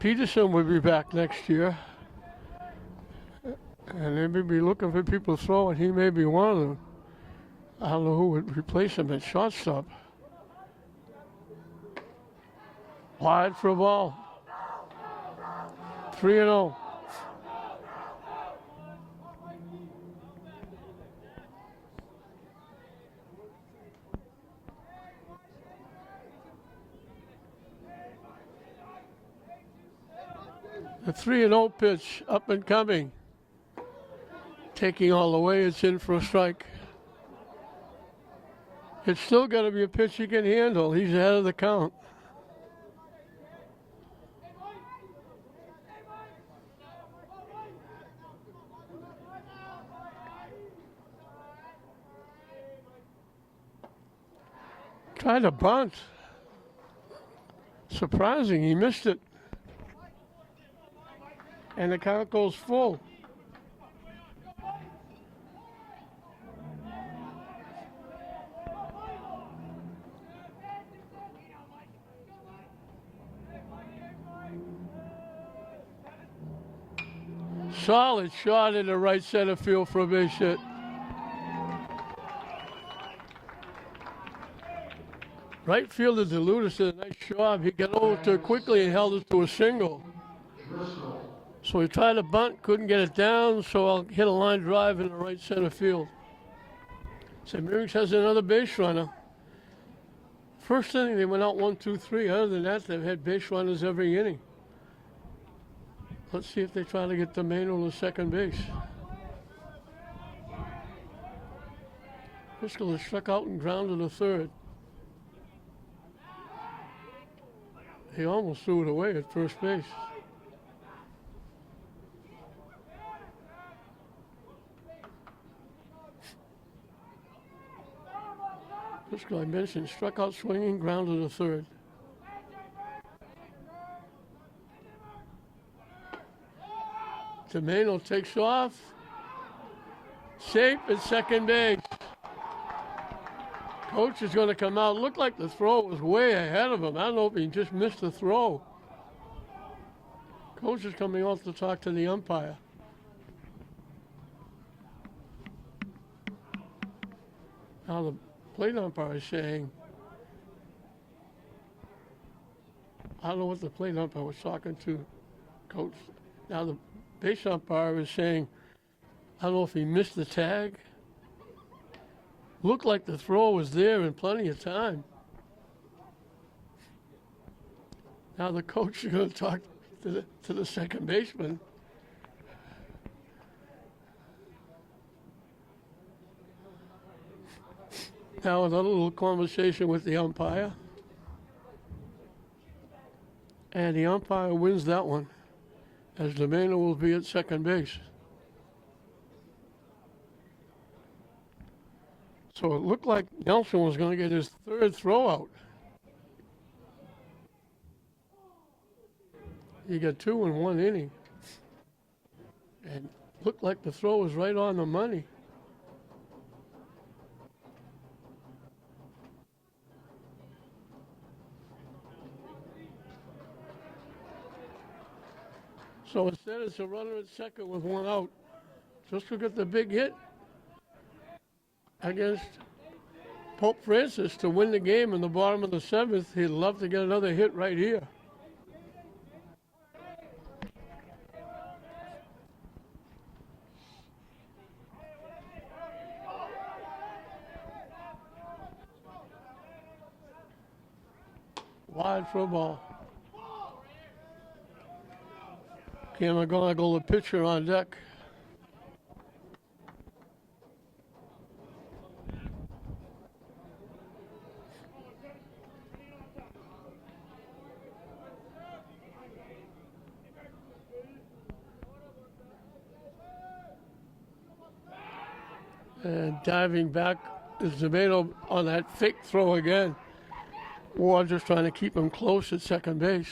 Peterson will be back next year. And they may be looking for people to throw, and he may be one of them. I don't know who would replace him at shortstop. Wide for a ball. 3-0. The 3-0 pitch up and coming. Taking all the way, it's in for a strike. It's still got to be a pitch he can handle. He's ahead of the count. Tried to bunt. Surprising, he missed it. And the count goes full. Solid shot in the right center field for a base hit. Right fielder DeLutis did a nice job. He got over to it quickly and held it to a single. So he tried to bunt, couldn't get it down, so I'll hit a line drive in the right center field. St. Mary's has another base runner. First inning, they went out 1-2-3. Other than that, they've had base runners every inning. Let's see if they try to get Domeno to second base. Driscoll is struck out and grounded to third. He almost threw it away at first base. Driscoll, I mentioned, struck out swinging, grounded to third. Domeno takes off. Safe at second base. Coach is going to come out. Looked like the throw was way ahead of him. I don't know if he just missed the throw. Coach is coming off to talk to the umpire. Now the plate umpire is saying, I don't know what the plate umpire was talking to Coach. Now the base umpire is saying, I don't know if he missed the tag. Looked like the throw was there in plenty of time. Now the coach is going to talk to the second baseman. Now another little conversation with the umpire. And the umpire wins that one, as Domeno will be at second base. So it looked like Nelson was going to get his third throw out. He got 2 in 1 inning. And looked like the throw was right on the money. So instead, it's a runner at second with 1 out. Just to get the big hit against Pope Francis to win the game in the bottom of the 7th. He'd love to get another hit right here. Wide for a ball. Cam McGonigal, the pitcher, on deck. And diving back is Domeno on that fake throw again. Ward just trying to keep him close at second base.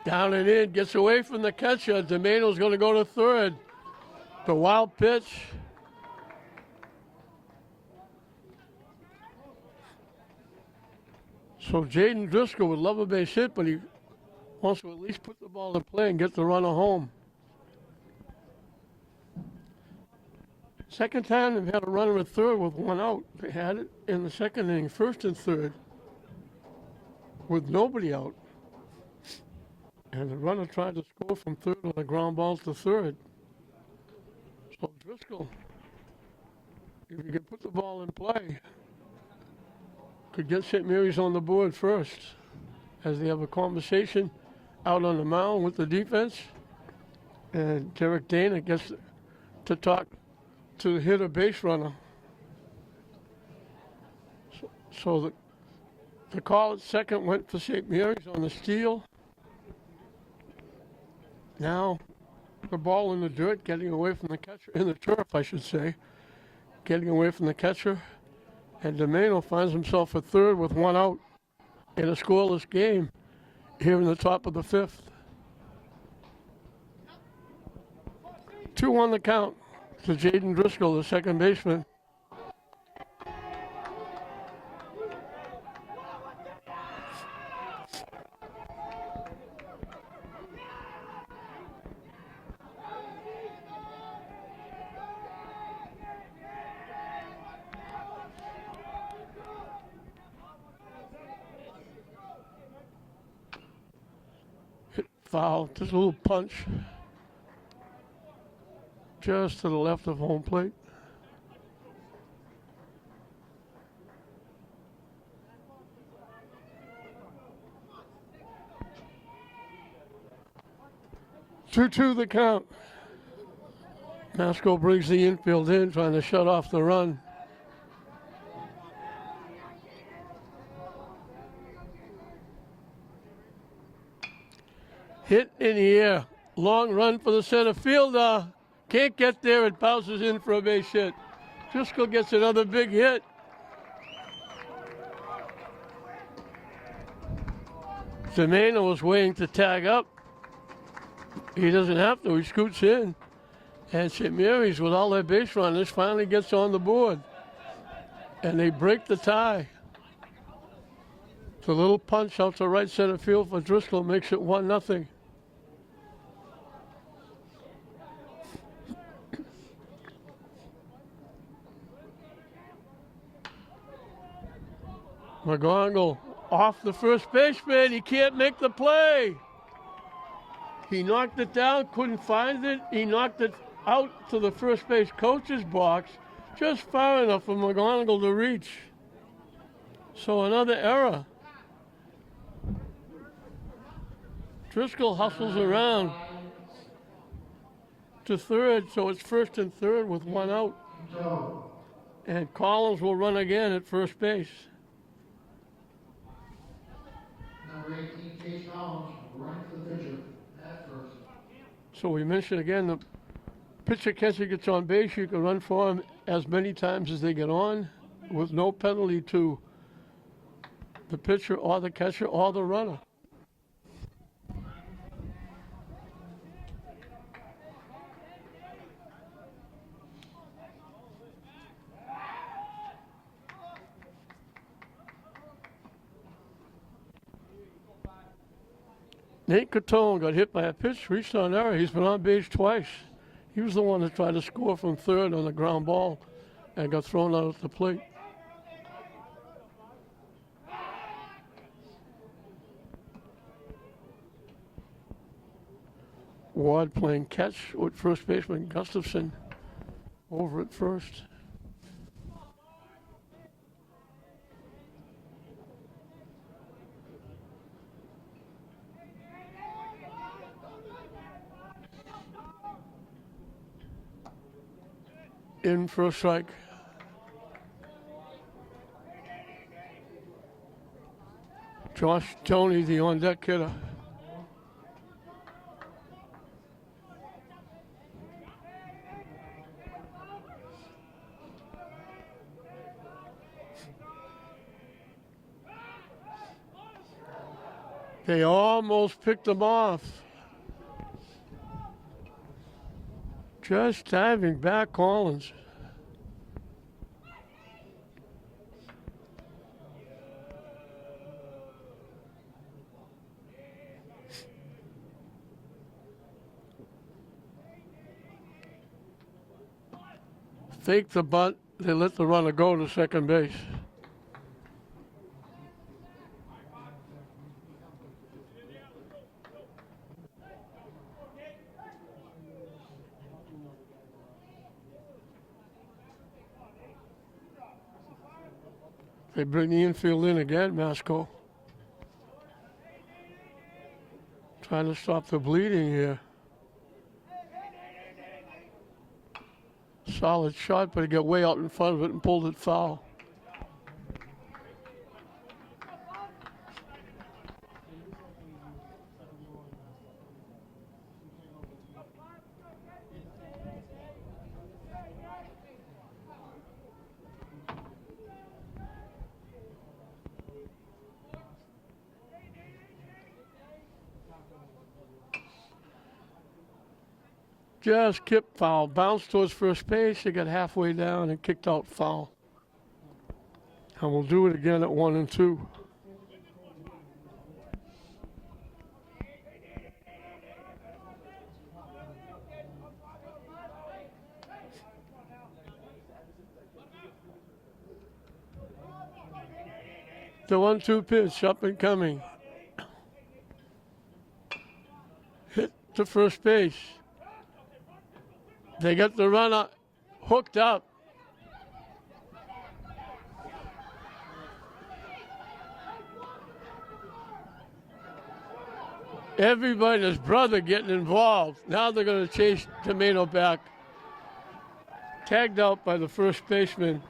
Down and in, gets away from the catcher. Domeno's going to go to third. The wild pitch. So Jaden Driscoll would love a base hit, but he wants to at least put the ball in play and get the runner home. Second time they've had a runner at third with 1 out. They had it in the second inning, first and third, with nobody out. And the runner tried to score from third on a ground ball to third. So Driscoll, if he could put the ball in play, could get St. Mary's on the board first, as they have a conversation out on the mound with the defense. And Derek Dana gets to talk to the hitter base runner. So the call at second went for St. Mary's on the steal. Now the ball in the dirt, getting away from the catcher, in the turf, I should say, getting away from the catcher. And Domeno finds himself at third with 1 out in a scoreless game here in the top of the 5th. 2 on the count to Jaden Driscoll, the second baseman. Foul, just a little punch just to the left of home plate. Two the count. Masco brings the infield in, trying to shut off the run. Hit in the air. Long run for the center fielder. Can't get there. It bounces in for a base hit. Driscoll gets another big hit. Domeno is waiting to tag up. He doesn't have to. He scoots in. And St. Mary's, with all their base runners, finally gets on the board. And they break the tie. The little punch out to right center field for Driscoll makes it 1-0. McGonigal off the first baseman. He can't make the play. He knocked it down, couldn't find it. He knocked it out to the first base coach's box, just far enough for McGonigal to reach. So another error. Driscoll hustles around to third, so it's first and third with one out. And Collins will run again at first base. Number 18, Chase Collins, running to the pitcher at first. So we mentioned again, the pitcher catcher gets on base, you can run for him as many times as they get on with no penalty to the pitcher or the catcher or the runner. Nate Catone got hit by a pitch, reached on error. He's been on base twice. He was the one that tried to score from third on the ground ball and got thrown out at the plate. Ward playing catch with first baseman Gustafson over at first. In for a strike. Josh Tony, the on-deck hitter. They almost picked him off. Just diving back, Collins. Fake the bunt. They let the runner go to second base. They bring the infield in again, Masco. Trying to stop the bleeding here. Solid shot, but he got way out in front of it and pulled it foul. Just kicked foul, bounced towards first base. He got halfway down and kicked out foul. And we'll do it again at 1 and 2. The 1-2 pitch up and coming. Hit to first base. They get the runner hooked up. Everybody, his brother getting involved. Now they're going to chase Tomato back. Tagged out by the first baseman.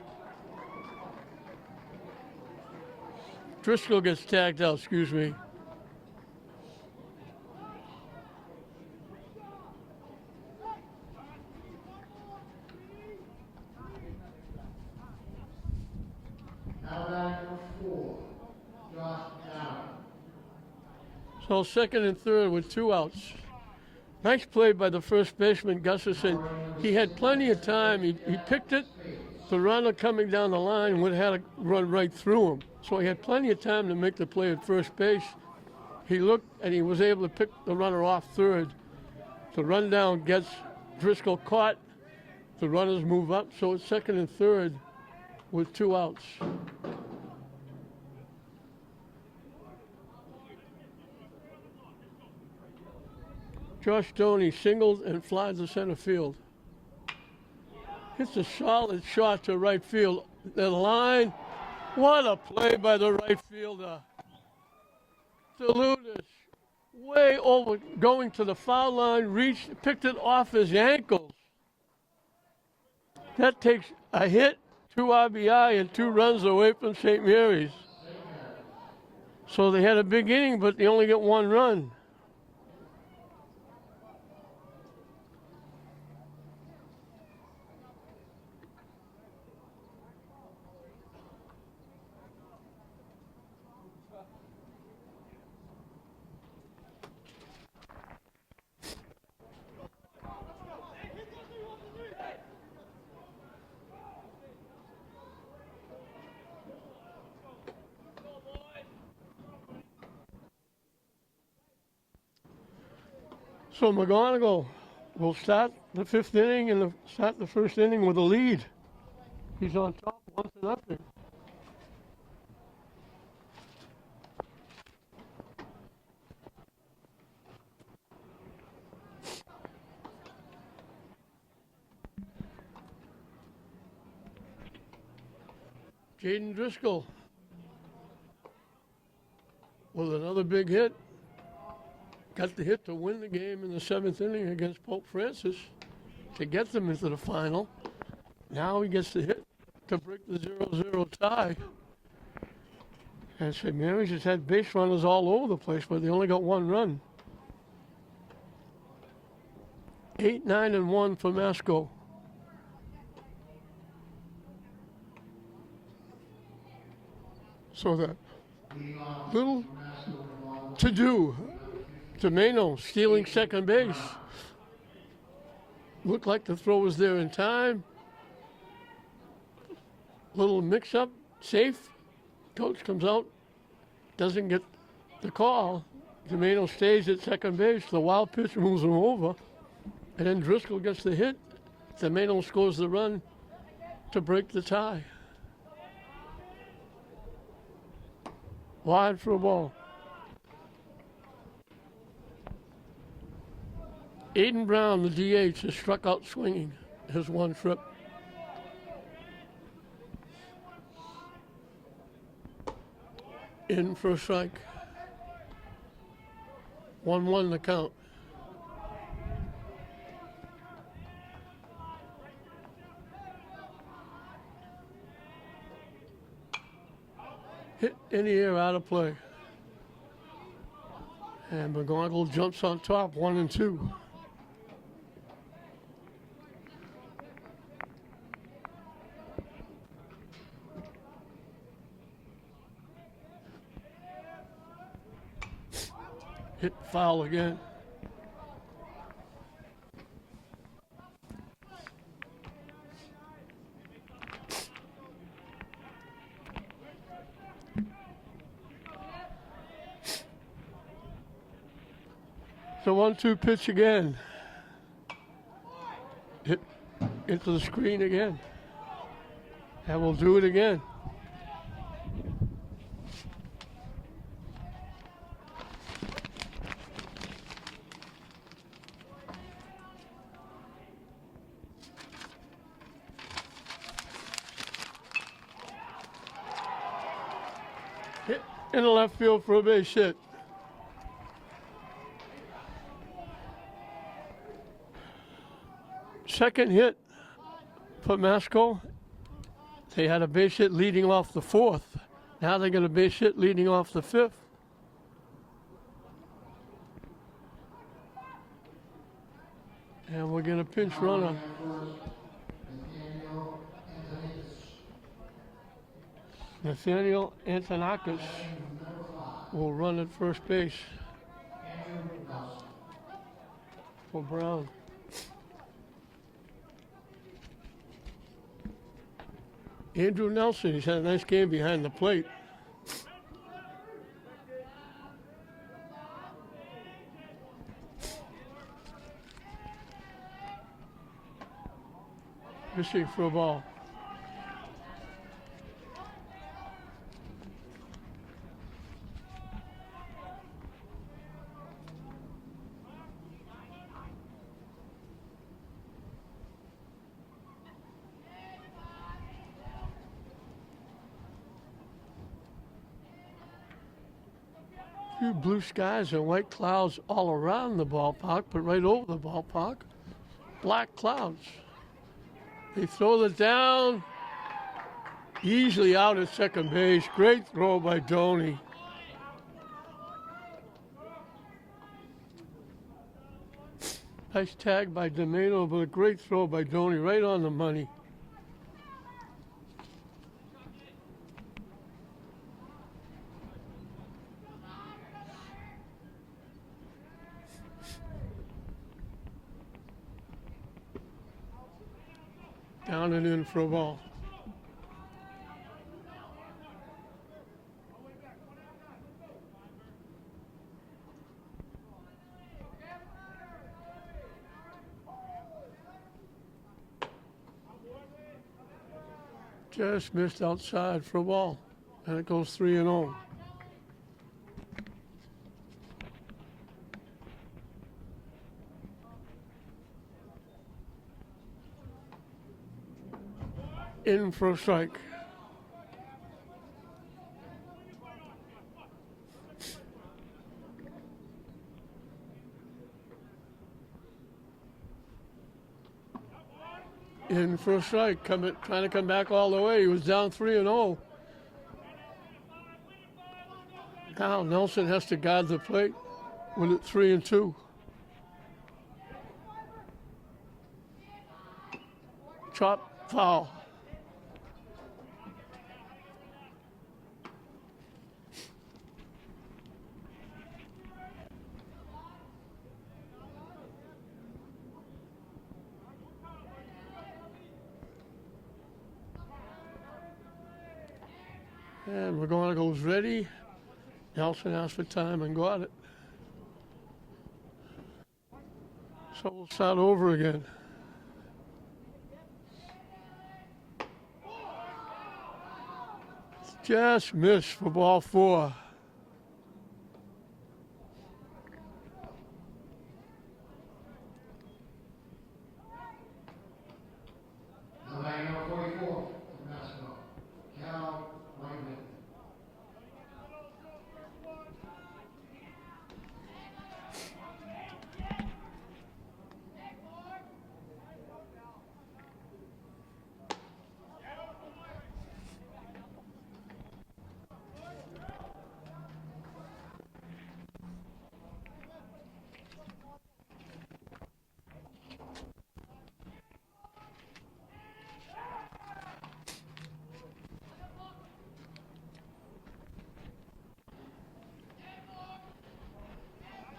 Driscoll gets tagged out, excuse me. So second and third with 2 outs. Nice play by the first baseman, Gustafson. He had plenty of time. He picked it. The runner coming down the line would have had to run right through him. So he had plenty of time to make the play at first base. He looked and he was able to pick the runner off third. The rundown gets Driscoll caught. The runners move up. So it's second and third with 2 outs. Josh Stoney singles and flies to center field. Hits a solid shot to right field. The line. What a play by the right fielder. Salutis. Way over, going to the foul line, reached, picked it off his ankles. That takes a hit, 2 RBI, and 2 runs away from St. Mary's. So they had a big inning, but they only get 1 run. So McGonigal will start the 5th inning and start the 1st inning with a lead. He's on top 1-0. Jaden Driscoll with another big hit. Got the hit to win the game in the 7th inning against Pope Francis to get them into the final. Now he gets the hit to break the 0-0 tie. And St. Mary's has had base runners all over the place, but they only got 1 run. 8-9-1 for Masco. So that little to do. Domeno stealing second base. Looked like the throw was there in time. Little mix-up, safe. Coach comes out, doesn't get the call. Domeno stays at second base. The wild pitch moves him over. And then Driscoll gets the hit. Domeno scores the run to break the tie. Wide for a ball. Aiden Brown, the DH, has struck out swinging his 1 trip. In for a strike. 1-1 the count. Hit in the air, out of play. And McGonigal jumps on top, 1-2. Hit foul again. The 1-2 pitch again. Hit into the screen again. And we'll do it again. Hit in the left field for a base hit. Second hit for Masco. They had a base hit leading off the 4th. Now they got a base hit leading off the 5th. And we're going to pinch runner. Nathaniel Antonakis will run at first base for Brown. Andrew Nelson, he's had a nice game behind the plate. Fishing for a ball. Few blue skies and white clouds all around the ballpark, but right over the ballpark, black clouds. They throw it down, easily out at second base. Great throw by Doney. Nice tag by Domeno, but a great throw by Doney, right on the money. Down and in for a ball. Just missed outside for a ball, and it goes 3-0. In for a strike. In for a strike, trying to come back all the way. He was down 3-0. Now Nelson has to guard the plate with it 3-2. Chop, foul. And McGonigal's ready. Nelson asked for time and got it. So we'll start over again. Just missed for ball 4. Number 44 from Masco, Cal Whiteman.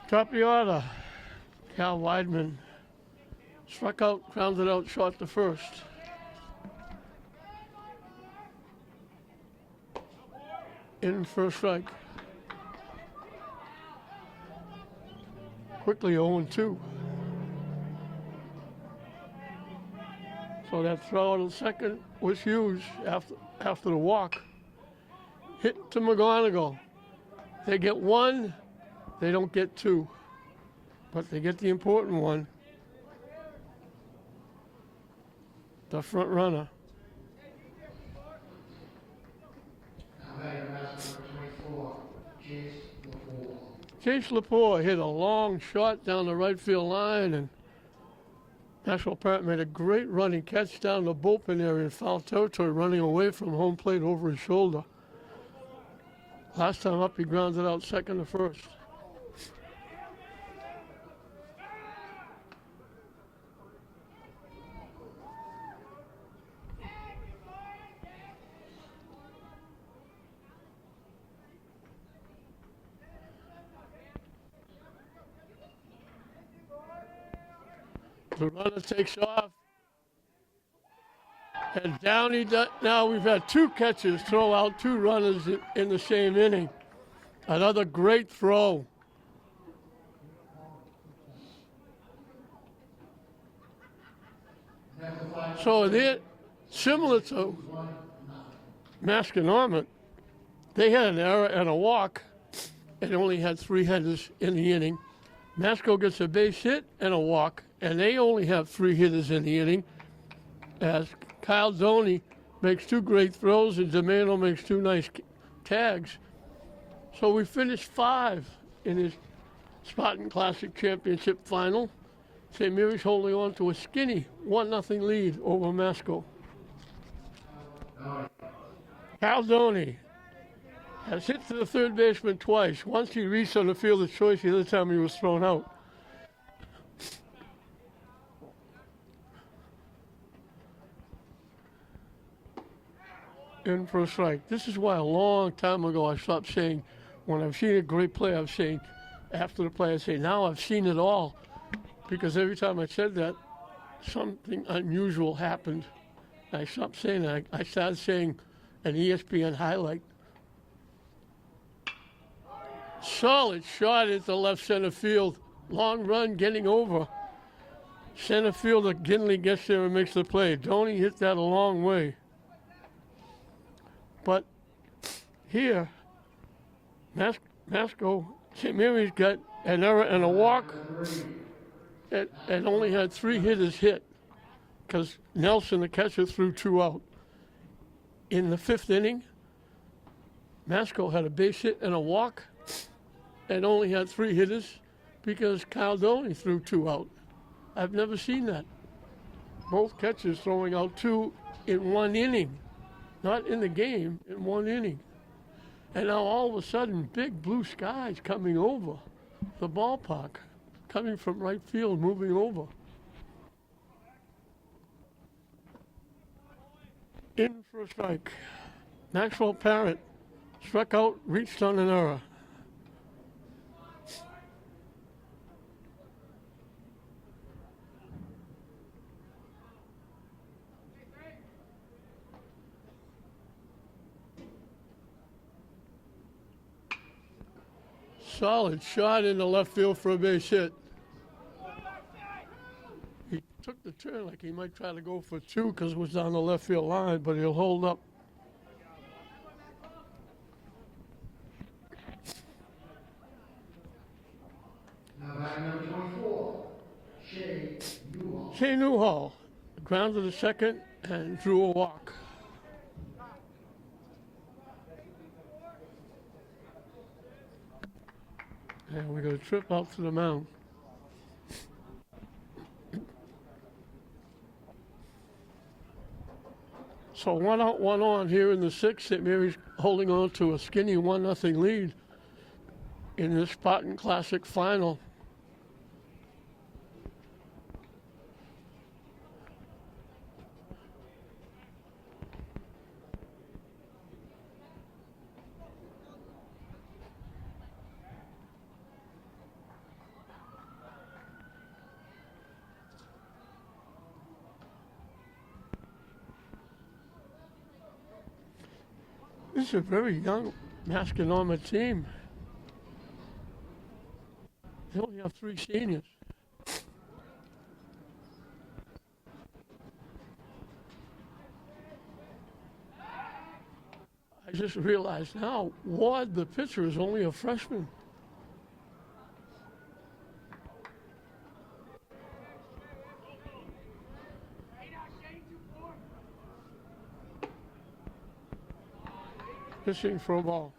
Top of the order. Cal Weidman struck out, grounded out short to first. In for a strike. Quickly 0-2. So that throw to second was huge after the walk. Hit to McGonigal. They get 1. They don't get 2, but they get the important one. The front runner. Chase Lepore hit a long shot down the right field line, and National Park made a great running catch down the bullpen area in foul territory, running away from home plate over his shoulder. Last time up, he grounded out second to first. The runner takes off, and down he does. Now we've had 2 catches throw out 2 runners in the same inning. Another great throw. So they're similar to Masconomet. They had an error and a walk, and only had 3 hitters in the inning. Masco gets a base hit and a walk, and they only have 3 hitters in the inning, as Kyle Doney makes 2 great throws and Domeno makes 2 nice tags. So we finished 5 in his Spartan Classic Championship final. St. Mary's holding on to a skinny 1-0 lead over Masco. Caldoni has hit to the third baseman twice. Once he reached on the field of choice, the other time he was thrown out. In for a strike. This is why a long time ago I stopped saying, when I've seen a great play, I'm saying, after the play, I say, now I've seen it all. Because every time I said that, something unusual happened. I stopped saying that. I started saying an ESPN highlight. Solid shot into left center field. Long run getting over. Center fielder Ginley gets there and makes the play. Doney hit that a long way. But here, Masco, St. Mary's got an error and a walk and only had 3 hitters hit because Nelson, the catcher, threw 2 out. In the 5th inning, Masco had a base hit and a walk and only had 3 hitters because Caldoni threw 2 out. I've never seen that. Both catchers throwing out 2 in 1 inning. Not in the game, in 1 inning. And now all of a sudden, big blue skies coming over the ballpark, coming from right field, moving over. In for a strike. Maxwell Parrott struck out, reached on an error. Solid shot into left field for a base hit. He took the turn like he might try to go for 2 because it was down the left field line, but he'll hold up. Now back number 24, Shea Newhall. Shea Newhall grounded to second and drew a walk. And we got a trip out to the mound. So 1 out, 1 on here in the 6th. St. Mary's holding on to a skinny 1-0 lead in this Spartan Classic final. This is a very young Masconomet team. They only have 3 seniors. I just realized now, Ward, the pitcher, is only a freshman. Pitching for a ball.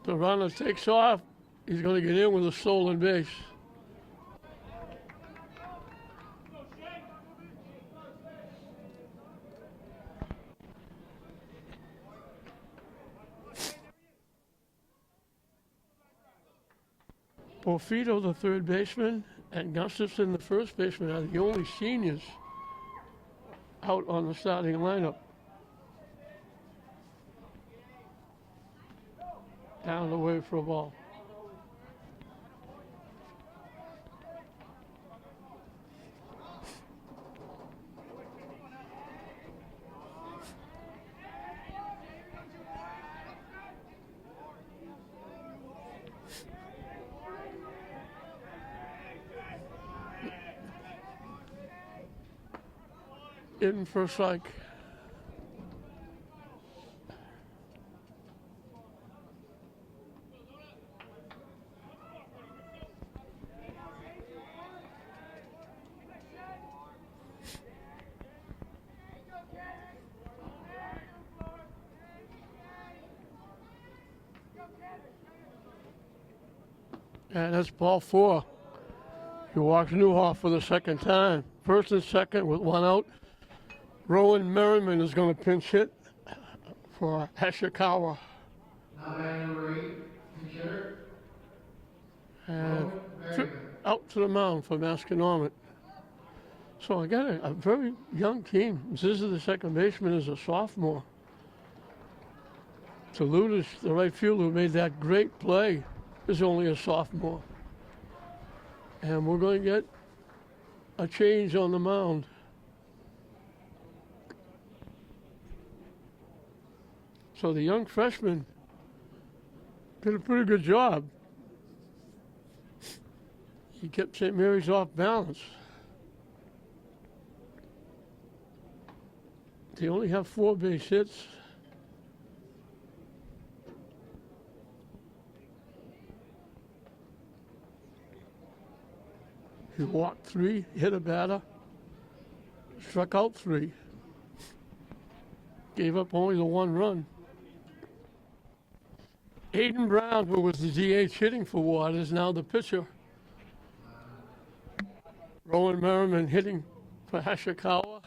The runner takes off. He's going to get in with a stolen base. Porfido, the third baseman, and Gustafson, the first baseman, are the only seniors out on the starting lineup. Down the way for a ball. In for a strike. And that's ball 4. He walks Newhoff for the second time. First and second with 1 out. Rowan Merriman is going to pinch hit for Hashikawa. Now batting number 8, pinch hitter. And out to the mound for Masconomet. So I got a very young team. Zizza, the second baseman, is a sophomore. Toludas, the right fielder who made that great play, is only a sophomore. And we're going to get a change on the mound. So the young freshman did a pretty good job. He kept St. Mary's off balance. They only have 4 base hits. He walked 3, hit a batter, struck out 3, gave up only the 1 run. Aiden Brown, who was the DH hitting for Ward, is now the pitcher. Rowan Merriman hitting for Hashikawa.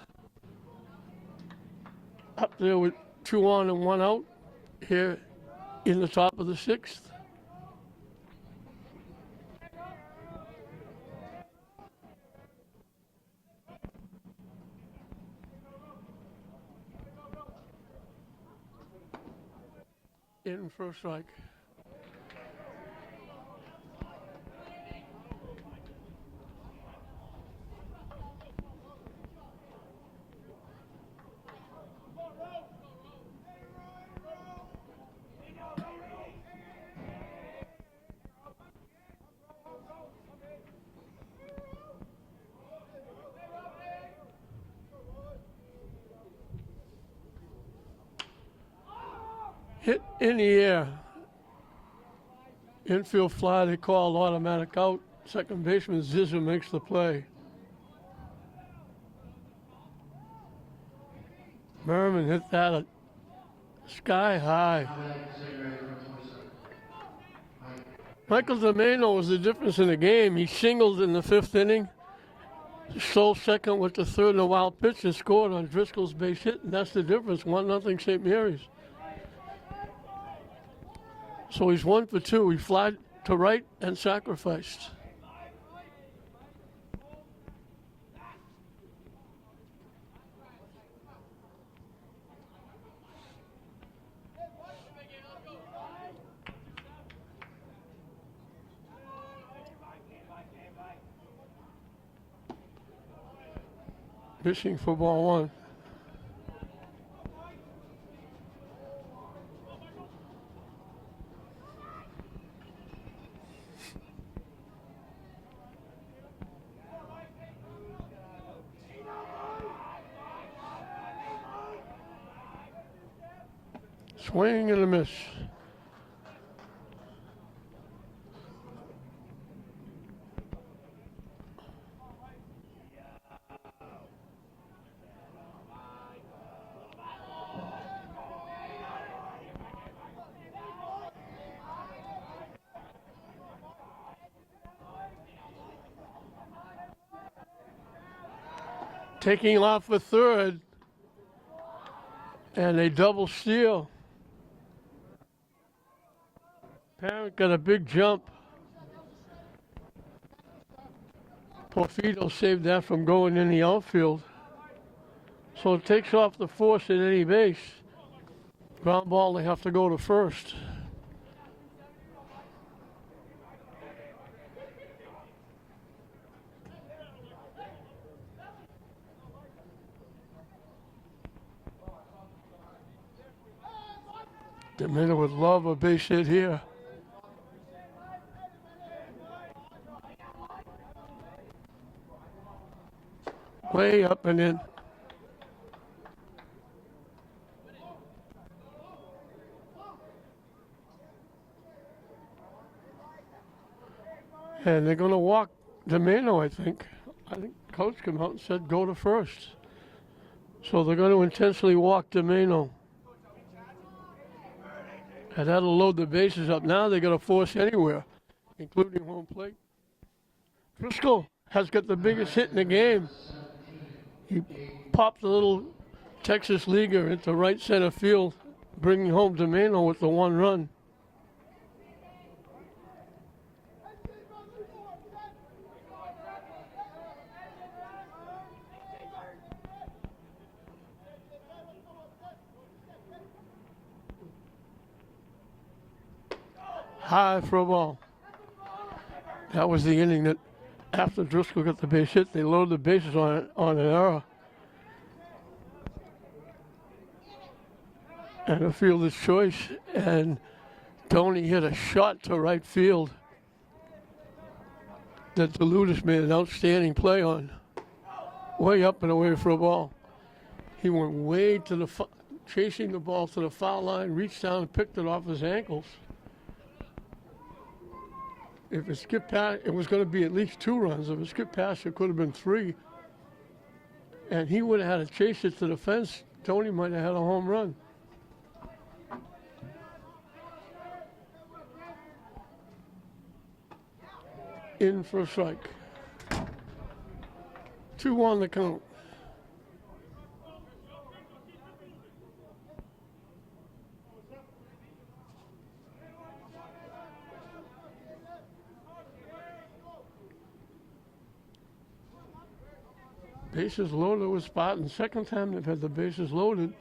Up there with 2 on and 1 out here in the top of the 6th. In for a strike. Hit in the air. Infield fly, they call automatic out. Second baseman Zizza makes the play. Merriman hit that at sky high. Michael Domeno was the difference in the game. He singled in the 5th inning. Stole second with the 3rd and a wild pitch and scored on Driscoll's base hit, and that's the difference. 1-0 St. Mary's. So he's 1 for 2. He flied to right and sacrificed. Pitching for ball 1. Swing and a miss. Taking off for third, and a double steal. Parent got a big jump. Porfido saved that from going in the outfield. So it takes off the force at any base. Ground ball, they have to go to first. Domino would love a base hit here. Way up and in. And they're going to walk Domino, I think. I think coach came out and said go to first. So they're going to intentionally walk Domino. And that'll load the bases up. Now they're going to force anywhere. including home plate. Driscoll has got the biggest hit in the game. He popped a little Texas leaguer into right center field, bringing home Domeno with the 1 run. High for a ball. That was the inning that after Driscoll got the base hit, they loaded the bases on an error. And a fielder's choice, and Tony hit a shot to right field that DeLutis made an outstanding play on. Way up and away for a ball. He went way to the, chasing the ball to the foul line, reached down and picked it off his ankles. If it skipped past, it was going to be at least 2 runs. If it skipped past, it could have been 3. And he would have had to chase it to the fence. Tony might have had a home run. In for a strike. 2 on the count. Bases loaded with Spartan. Second time they've had the bases loaded.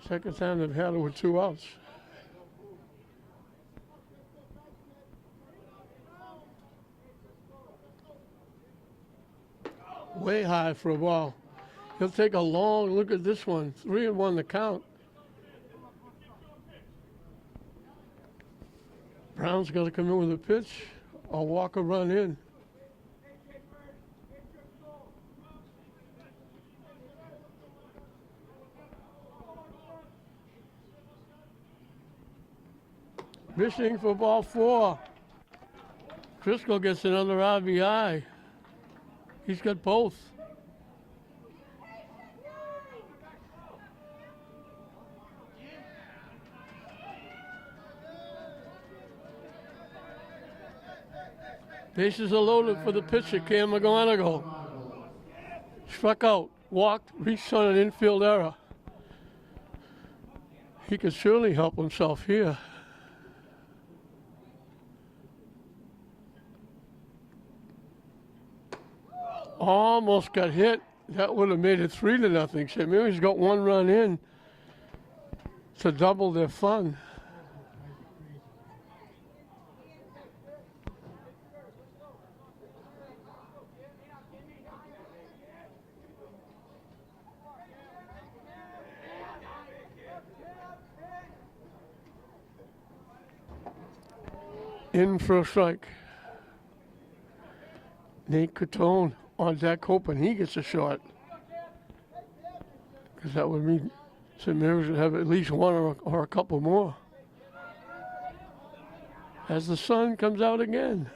Second time they've had it with 2 outs. Way high for a ball. He'll take a long look at this one. 3-1 the count. Brown's got to come in with a pitch or walk a run in. Missing for ball 4. Driscoll gets another RBI. He's got both. Bases are loaded for the pitcher, Cam McGonigal. Struck out, walked, reached on an infield error. He could surely help himself here. Almost got hit. That would have made it 3-0. St. Mary's got 1 run in to double their fun. In for a strike. Nate Catone on deck hoping he gets a shot. Because that would mean St. Mary's would have at least 1 or a couple more. As the sun comes out again.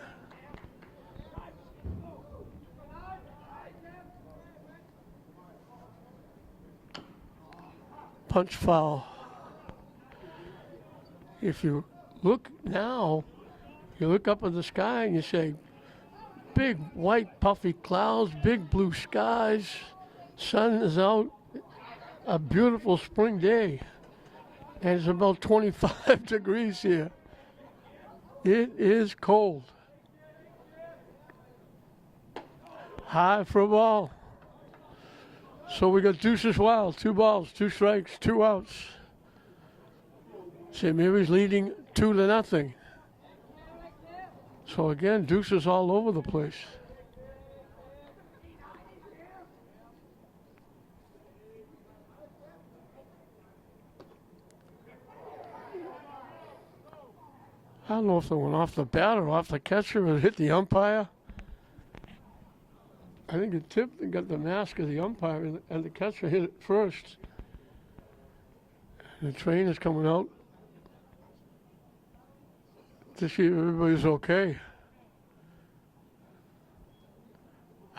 Punch foul. If you look now, you look up at the sky and you say, big white puffy clouds, big blue skies, sun is out, a beautiful spring day, and it's about 25 degrees here. It is cold. High for a ball. So we got deuces wild, 2 balls, 2 strikes, 2 outs. St. Mary's leading 2-0. So again, deuces all over the place. I don't know if they went off the bat or off the catcher or hit the umpire. I think it tipped and got the mask of the umpire, and the catcher hit it first. The train is coming out to see if everybody's okay.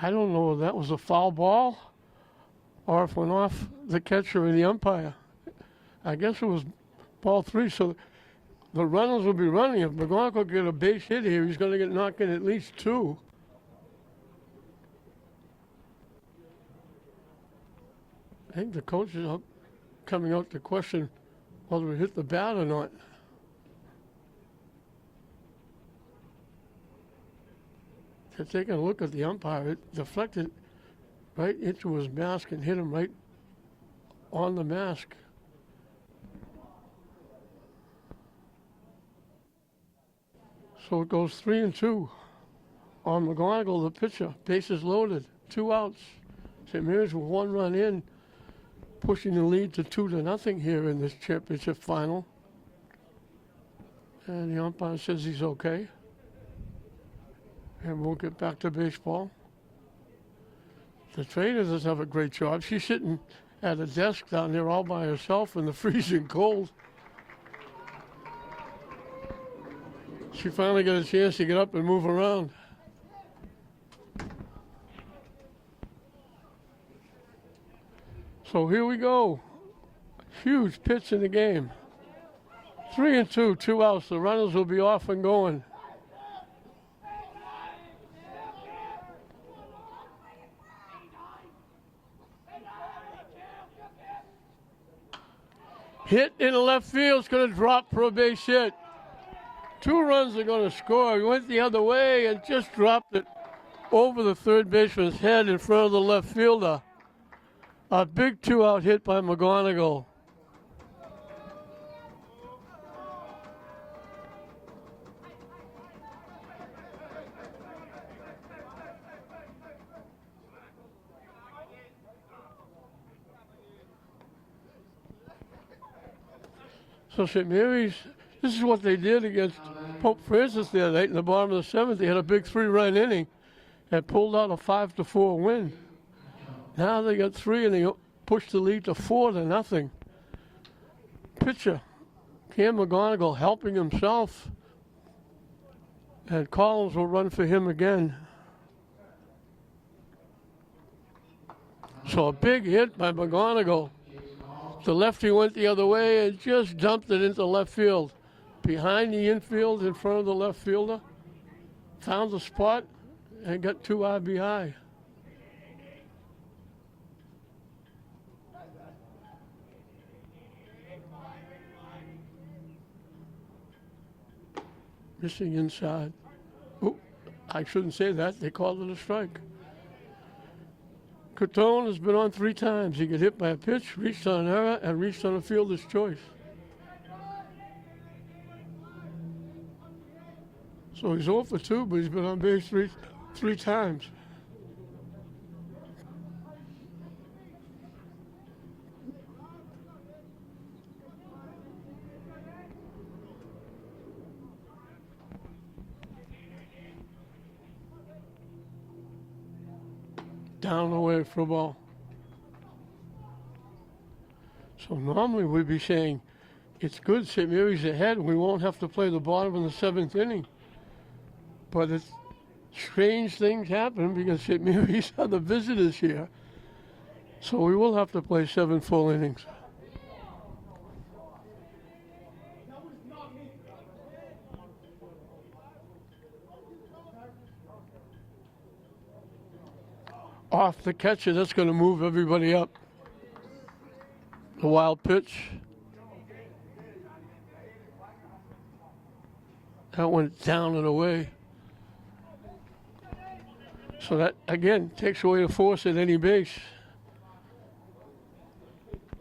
I don't know if that was a foul ball or if it went off the catcher or the umpire. I guess it was ball 3, so the runners will be running. If McGonagall get a base hit here, he's going to get knocked in at least 2. I think the coach is coming out to question whether we hit the bat or not. They're taking a look at the umpire. It deflected right into his mask and hit him right on the mask. So it goes 3-2 on McGonagall, the pitcher. Bases loaded, 2 outs. St. Mary's with 1 run in, pushing the lead to 2-0 here in this championship final. And the umpire says he's okay. And we'll get back to baseball. The trainer does have a great job. She's sitting at a desk down there all by herself in the freezing cold. She finally got a chance to get up and move around. So here we go. Huge pitch in the game. 3-2, 2 outs. The runners will be off and going. Hit in the left field. It's going to drop for a base hit. 2 runs are going to score. He went the other way and just dropped it over the third baseman's head in front of the left fielder. A big 2-out hit by McGonagall. So St. Mary's, this is what they did against Pope Francis the other night in the bottom of the 7th. They had a big 3-run inning and pulled out a 5-4 win. Now they got 3 and they pushed the lead to 4-0. Pitcher Cam McGonagall helping himself, and Collins will run for him again. So a big hit by McGonagall. The lefty went the other way and just dumped it into left field. Behind the infield in front of the left fielder. Found the spot and got 2 RBI. Missing inside. Oh, I shouldn't say that. They called it a strike. Cotone has been on 3 times. He got hit by a pitch, reached on an error, and reached on a fielder's choice. So he's 0 for 2, but he's been on base three times. Down away for a ball. So normally we'd be saying, it's good, St. Mary's ahead, we won't have to play the bottom of the 7th inning. But it's strange things happen because St. Mary's are the visitors here. So we will have to play 7 full innings. Off the catcher, that's going to move everybody up. The wild pitch. That went down and away. So that, again, takes away the force at any base.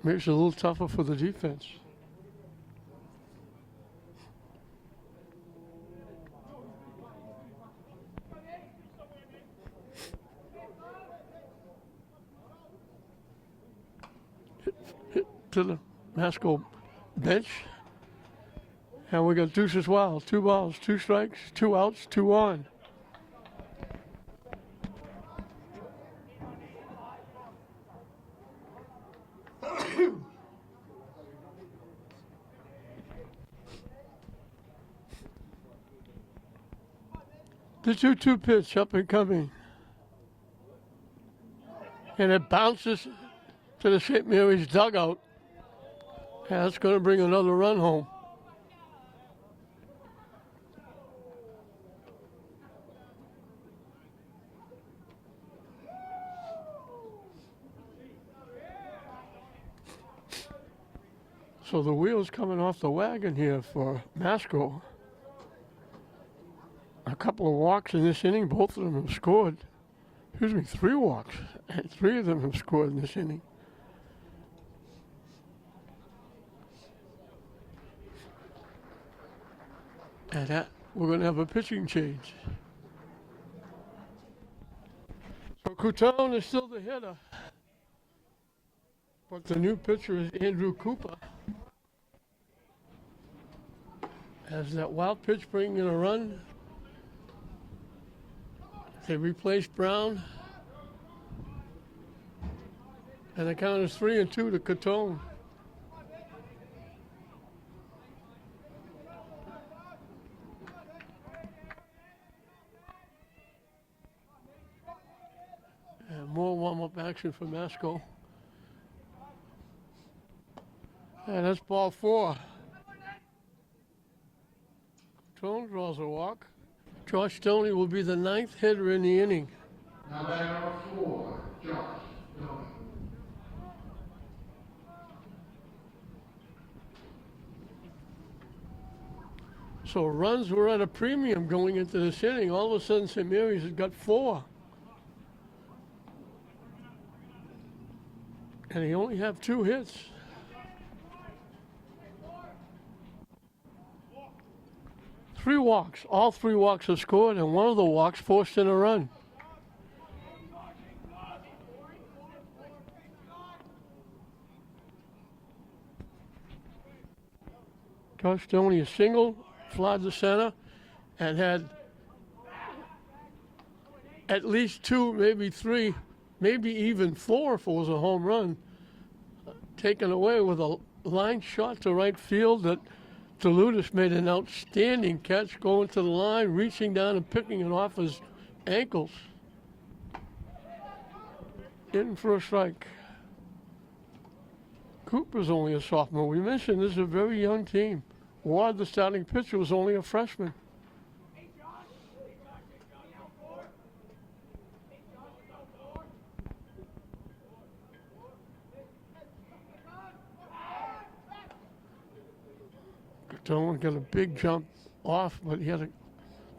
Makes it a little tougher for the defense. Hit to the Masco bench. And we got deuces wild. 2 balls, 2 strikes, 2 outs, 2 on. The 2-2 pitch up and coming. And it bounces to the St. Mary's dugout. And that's going to bring another run home. So the wheels coming off the wagon here for Masco. A couple of walks in this inning, both of them have scored. Excuse me, 3 walks, and 3 of them have scored in this inning. And we're going to have a pitching change. So Coutone is still the hitter, but the new pitcher is Andrew Cooper. As that wild pitch bringing in a run, they replaced Brown, and the count is 3-2 to Coutone. And more warm-up action for Masco. And that's ball 4. Coutone draws a walk. Josh Stoney will be the 9th hitter in the inning. Now batter number 4, Josh Stoney. So runs were at a premium going into this inning. All of a sudden, St. Mary's has got 4. And they only have 2 hits. Three walks. All 3 walks are scored, and one of the walks forced in a run. Josh Stoney is single, flied to center, and had at least 2, maybe 3, maybe even 4 if it was a home run, taken away with a line shot to right field that DeLutis made an outstanding catch, going to the line, reaching down and picking it off his ankles. In for a strike. Cooper's only a sophomore. We mentioned this is a very young team. Ward, the starting pitcher, was only a freshman. Coutone got a big jump off, but he had to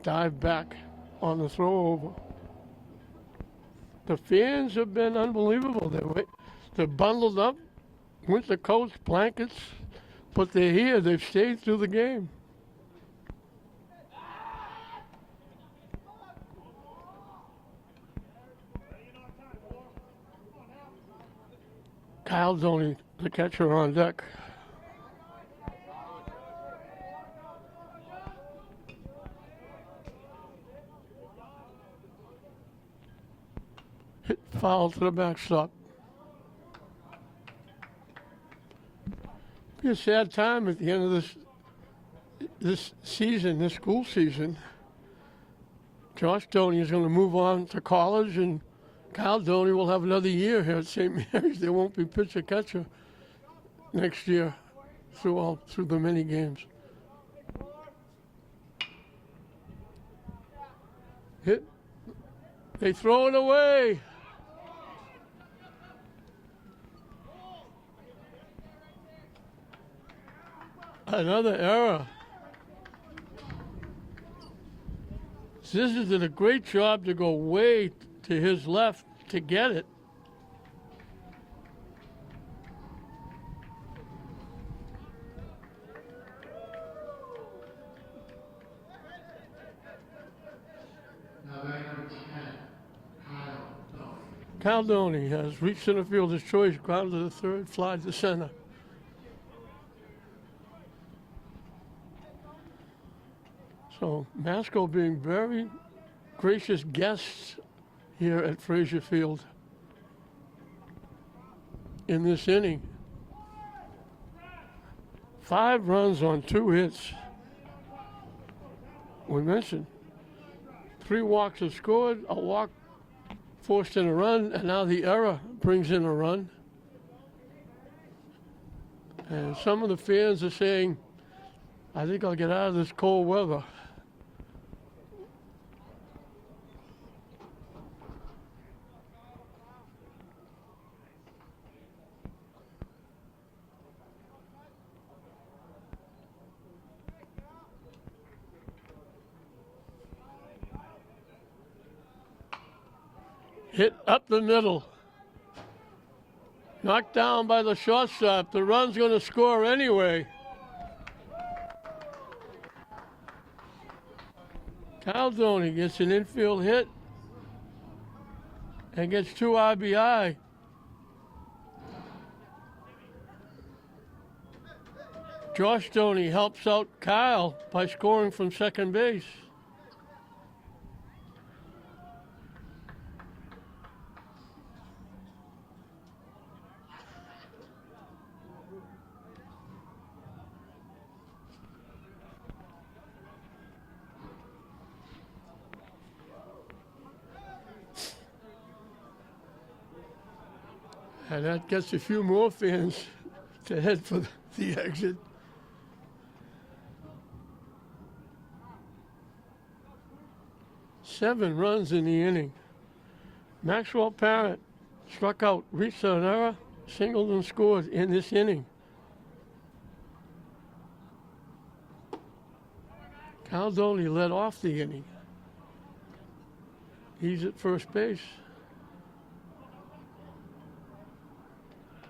dive back on the throw over. The fans have been unbelievable. They're bundled up, winter coats, blankets, but they're here. They've stayed through the game. Kyle's only the catcher on deck. Hit foul to the backstop. Be a sad time at the end of this season, this school season. Josh Stoney is going to move on to college, and Kyle Doney will have another year here at St. Mary's. There won't be pitcher catcher next year through the mini games. Hit. They throw it away. Another error. Scissors did a great job to go way to his left to get it. Now batter number 10, Kyle Doney. Kyle Doney has reached center fielder's choice, grounded to the third, flied to center. So Masco being very gracious guests here at Frazier Field in this inning. 5 runs on 2 hits. We mentioned 3 walks are scored, a walk forced in a run, and now the error brings in a run. And some of the fans are saying, I think I'll get out of this cold weather. Hit up the middle. Knocked down by the shortstop. The run's going to score anyway. Caldoni gets an infield hit and gets 2 RBI. Josh Stoney helps out Kyle by scoring from second base. And that gets a few more fans to head for the exit. Seven runs in the inning. Maxwell Parrott struck out, reached an error, singled and scored in this inning. Caldoni led off the inning. He's at first base.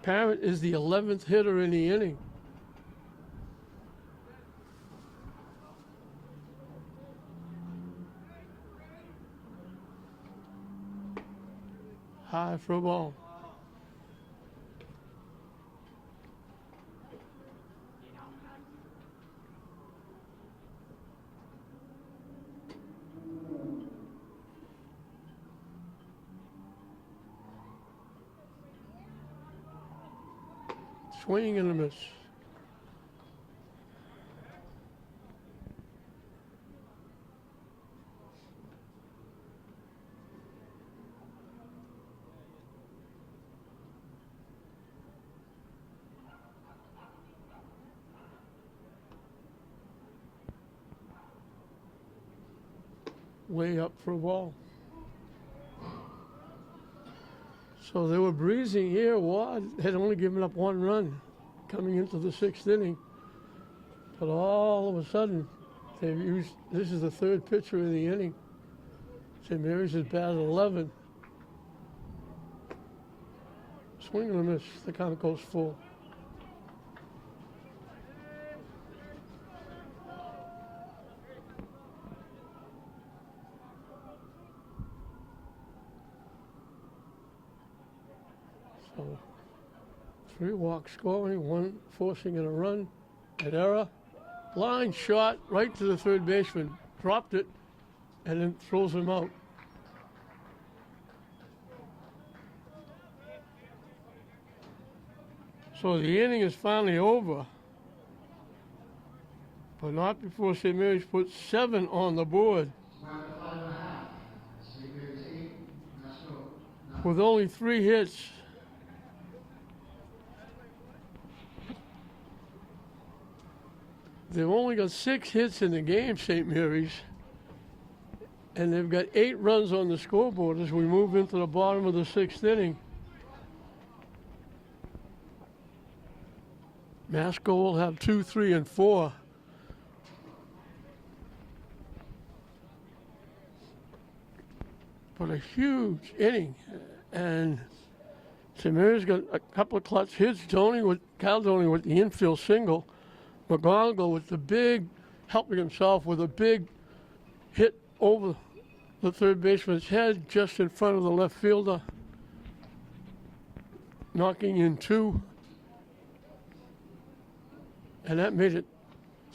Parrott is the 11th hitter in the inning. High for a ball. Swing and a miss. Way up for a ball. So they were breezing here. Ward had only given up 1 run coming into the 6th inning. But all of a sudden, they've used, this is the 3rd pitcher of the inning. St. Mary's is batted 11. Swing and a miss. The count goes full. So 3 walks scoring, 1 forcing in a run, an error. Line shot right to the 3rd baseman, dropped it, and then throws him out. So the inning is finally over, but not before St. Mary's puts 7 on the board. With only 3 hits. They've only got 6 hits in the game, St. Mary's, and they've got 8 runs on the scoreboard as we move into the bottom of the 6th inning. Masco will have 2, 3, and 4. But a huge inning, and St. Mary's got a couple of clutch hits. Caldoni with the infield single. McGonagall with the big, helping himself with a big hit over the 3rd baseman's head just in front of the left fielder, knocking in 2. And that made it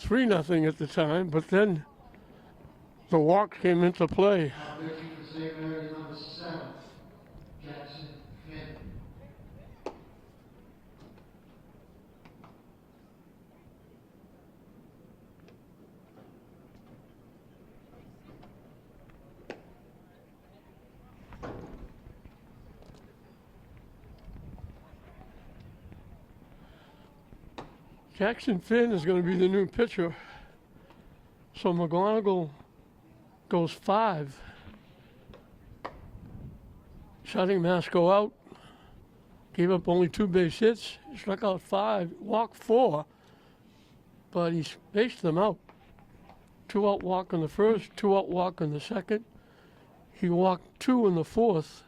3-0 at the time, but then the walk came into play. Jackson Finn is going to be the new pitcher. So McGonagall goes 5. Shutting Masco out. Gave up only 2 base hits. Struck out 5, walked 4. But he spaced them out. 2 out walk in the first, 2 out walk in the second. He walked 2 in the 4th.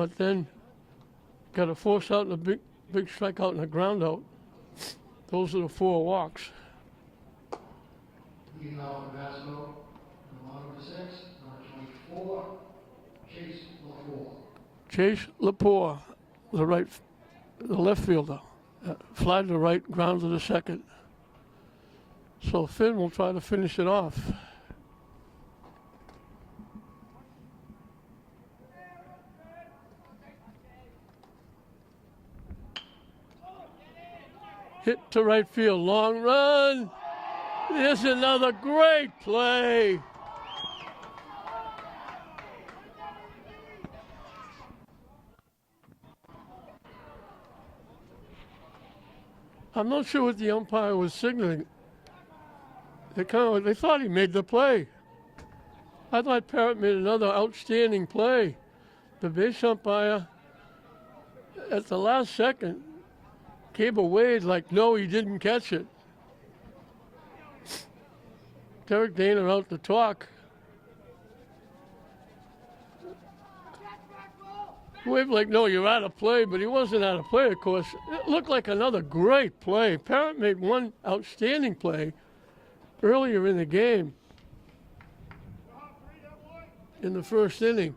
but then got a force out and a big strikeout and a ground out. Those are the 4 walks. Leading off for Masco, number 6, number 24, Chase LaFour. Chase Lepore, the left fielder. Fly to the right, ground to the second. So Finn will try to finish it off. Hit to right field, long run. There's another great play. I'm not sure what the umpire was signaling. They thought he made the play. I thought Parrott made another outstanding play. The base umpire, at the last second, gave away like, no, he didn't catch it. Derek Dana out to talk. Waved like, no, you're out of play, but he wasn't out of play, of course. It looked like another great play. Parrott made one outstanding play earlier in the game in the first inning.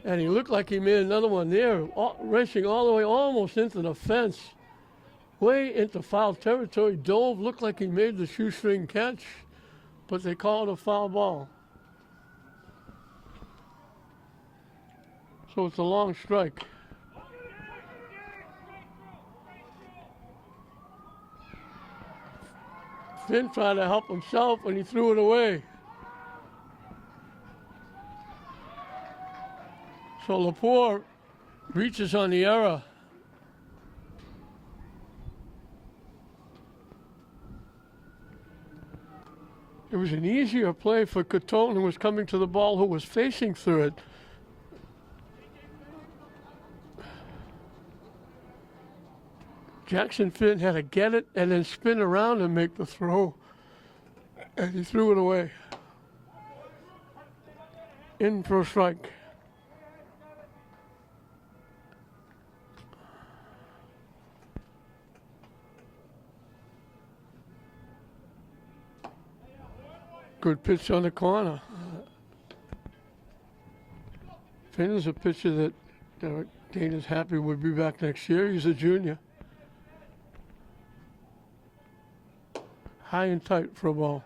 And he looked like he made another one there, racing all the way almost into the fence, way into foul territory. Dove looked like he made the shoestring catch, but they called a foul ball. So it's a long strike. Finn tried to help himself and he threw it away. So Lepore reaches on the error. It was an easier play for Catone, who was coming to the ball, who was facing third. Jackson Finn had to get it and then spin around and make the throw. And he threw it away. In for a strike. Good pitch on the corner. Finn is a pitcher that Derek Dana's happy would be back next year. He's a junior. High and tight for a ball.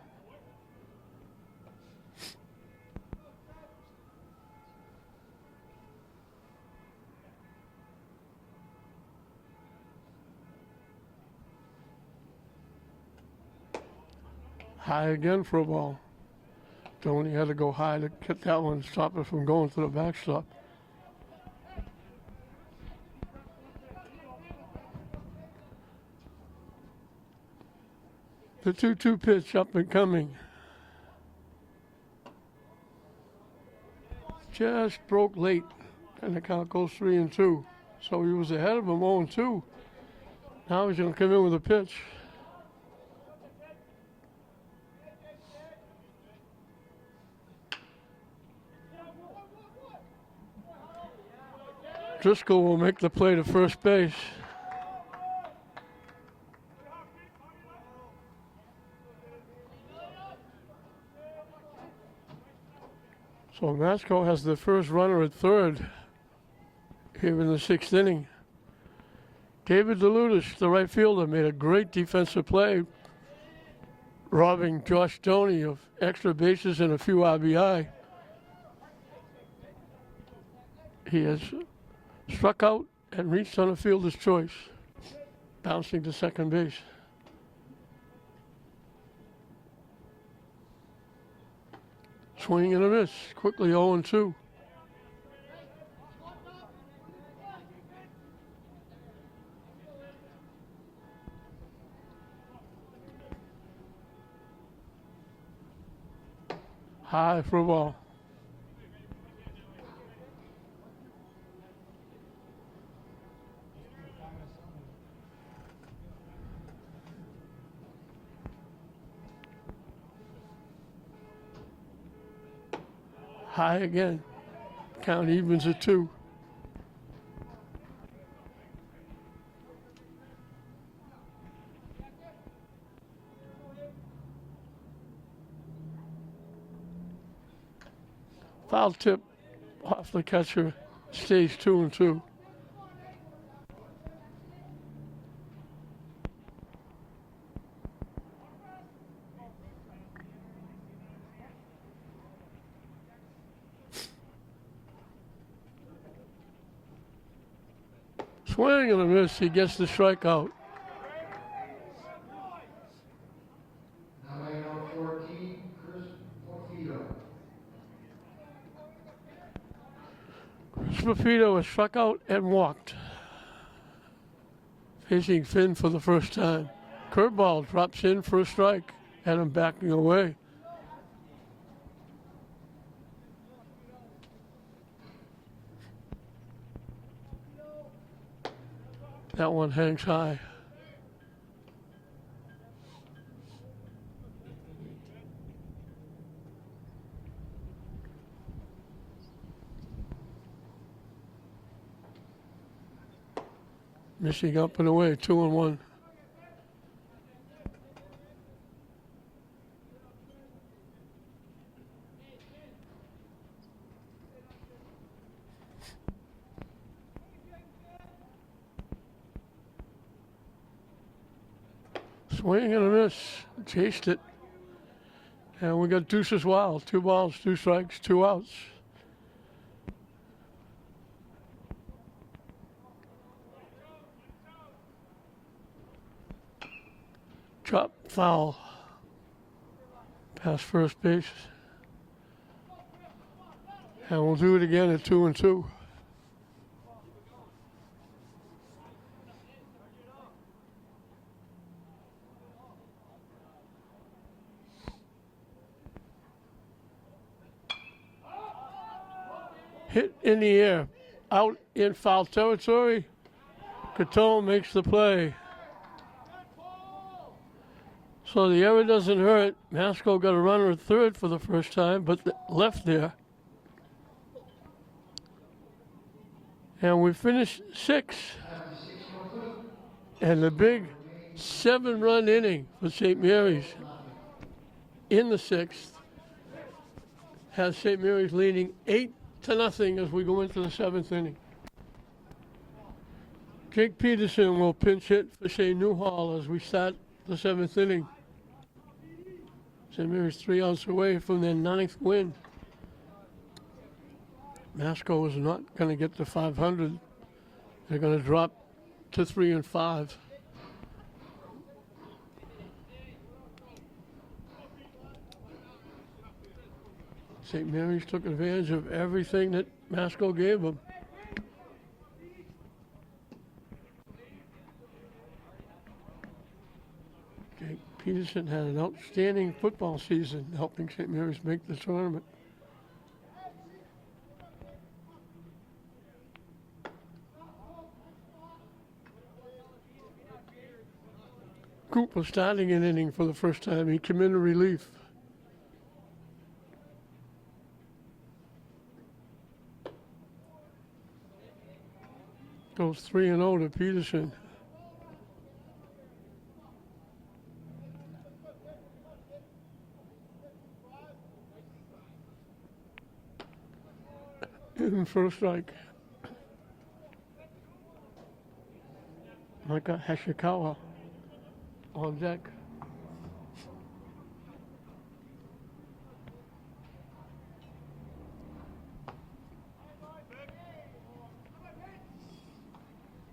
High again for a ball. Tony had to go high to get that one, stop it from going to the backstop. The 2-2 pitch up and coming. Just broke late, and the count goes 3-2. So he was ahead of him 0-2. Now he's going to come in with a pitch. Driscoll will make the play to first base. So Masco has the first runner at third here in the 6th inning. David DeLutis, the right fielder, made a great defensive play, robbing Josh Stoney of extra bases and a few RBI. He has struck out and reached on a fielder's choice, bouncing to second base. Swing and a miss, quickly 0-2. High for a ball. High again. Count evens at 2. Foul tip off the catcher, stays 2-2. Swing and a miss. He gets the strikeout. Now laying out 14, Chris Porfido. Chris Porfido was struck out and walked. Facing Finn for the first time. Curveball drops in for a strike. Had him backing away. That one hangs high. Missing up and away, 2-1. Swing and a miss. Chased it. And we got deuces wild. 2 balls, 2 strikes, 2 outs. Chop foul. Past first base. And we'll do it again at 2-2. Hit in the air, out in foul territory. Caton makes the play. So the error doesn't hurt. Masco got a runner at third for the first time, but left there. And we finished 6. And the big 7-run inning for St. Mary's in the 6th has St. Mary's leading 8-0 as we go into the 7th inning. Jake Peterson will pinch hit for Shane Newhall as we start the 7th inning. St. Mary's 3 outs away from their 9th win. Masco is not going to get to 500. They're going to drop to 3-5. St. Mary's took advantage of everything that Masco gave them. Jake Peterson had an outstanding football season, helping St. Mary's make the tournament. Cooper starting an inning for the first time. He came into relief. Goes 3-0 to Peterson. In first strike. Micah Hashikawa on deck.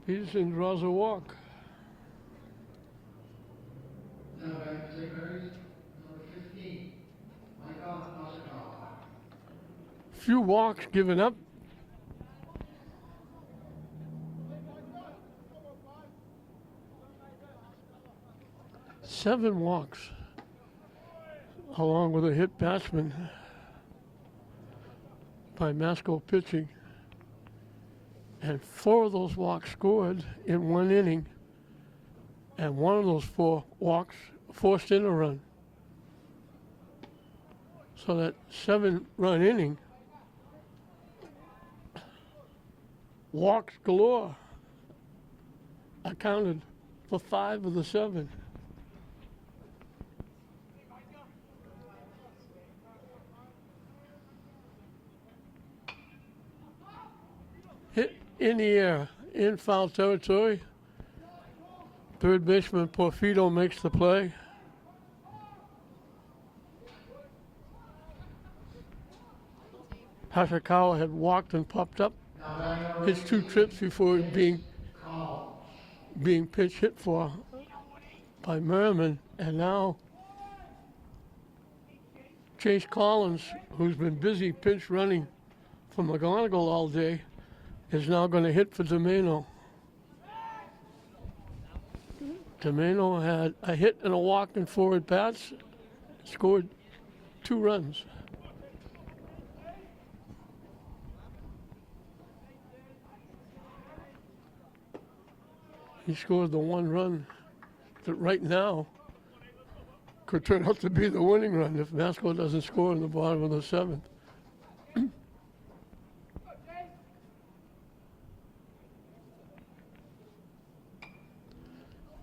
Peterson draws a walk. Now back to St. Mary's, number 15, Micah Masconomet. Few walks given up. Seven walks, along with a hit batsman by Masco pitching. And 4 of those walks scored in 1 inning. And 1 of those 4 walks forced in a run. So that 7-run inning, walks galore, accounted for 5 of the 7. Hit in the air, in foul territory. Third baseman Porfido makes the play. Hashikawa had walked and popped up his 2 trips before being pitch hit for by Merriman, and now Chase Collins, who's been busy pinch running for McGonigal all day, is now going to hit for Domeno. Domeno had a hit and a walk in 4 at-bats, scored 2 runs. He scored the 1 run that right now could turn out to be the winning run if Masco doesn't score in the bottom of the 7th.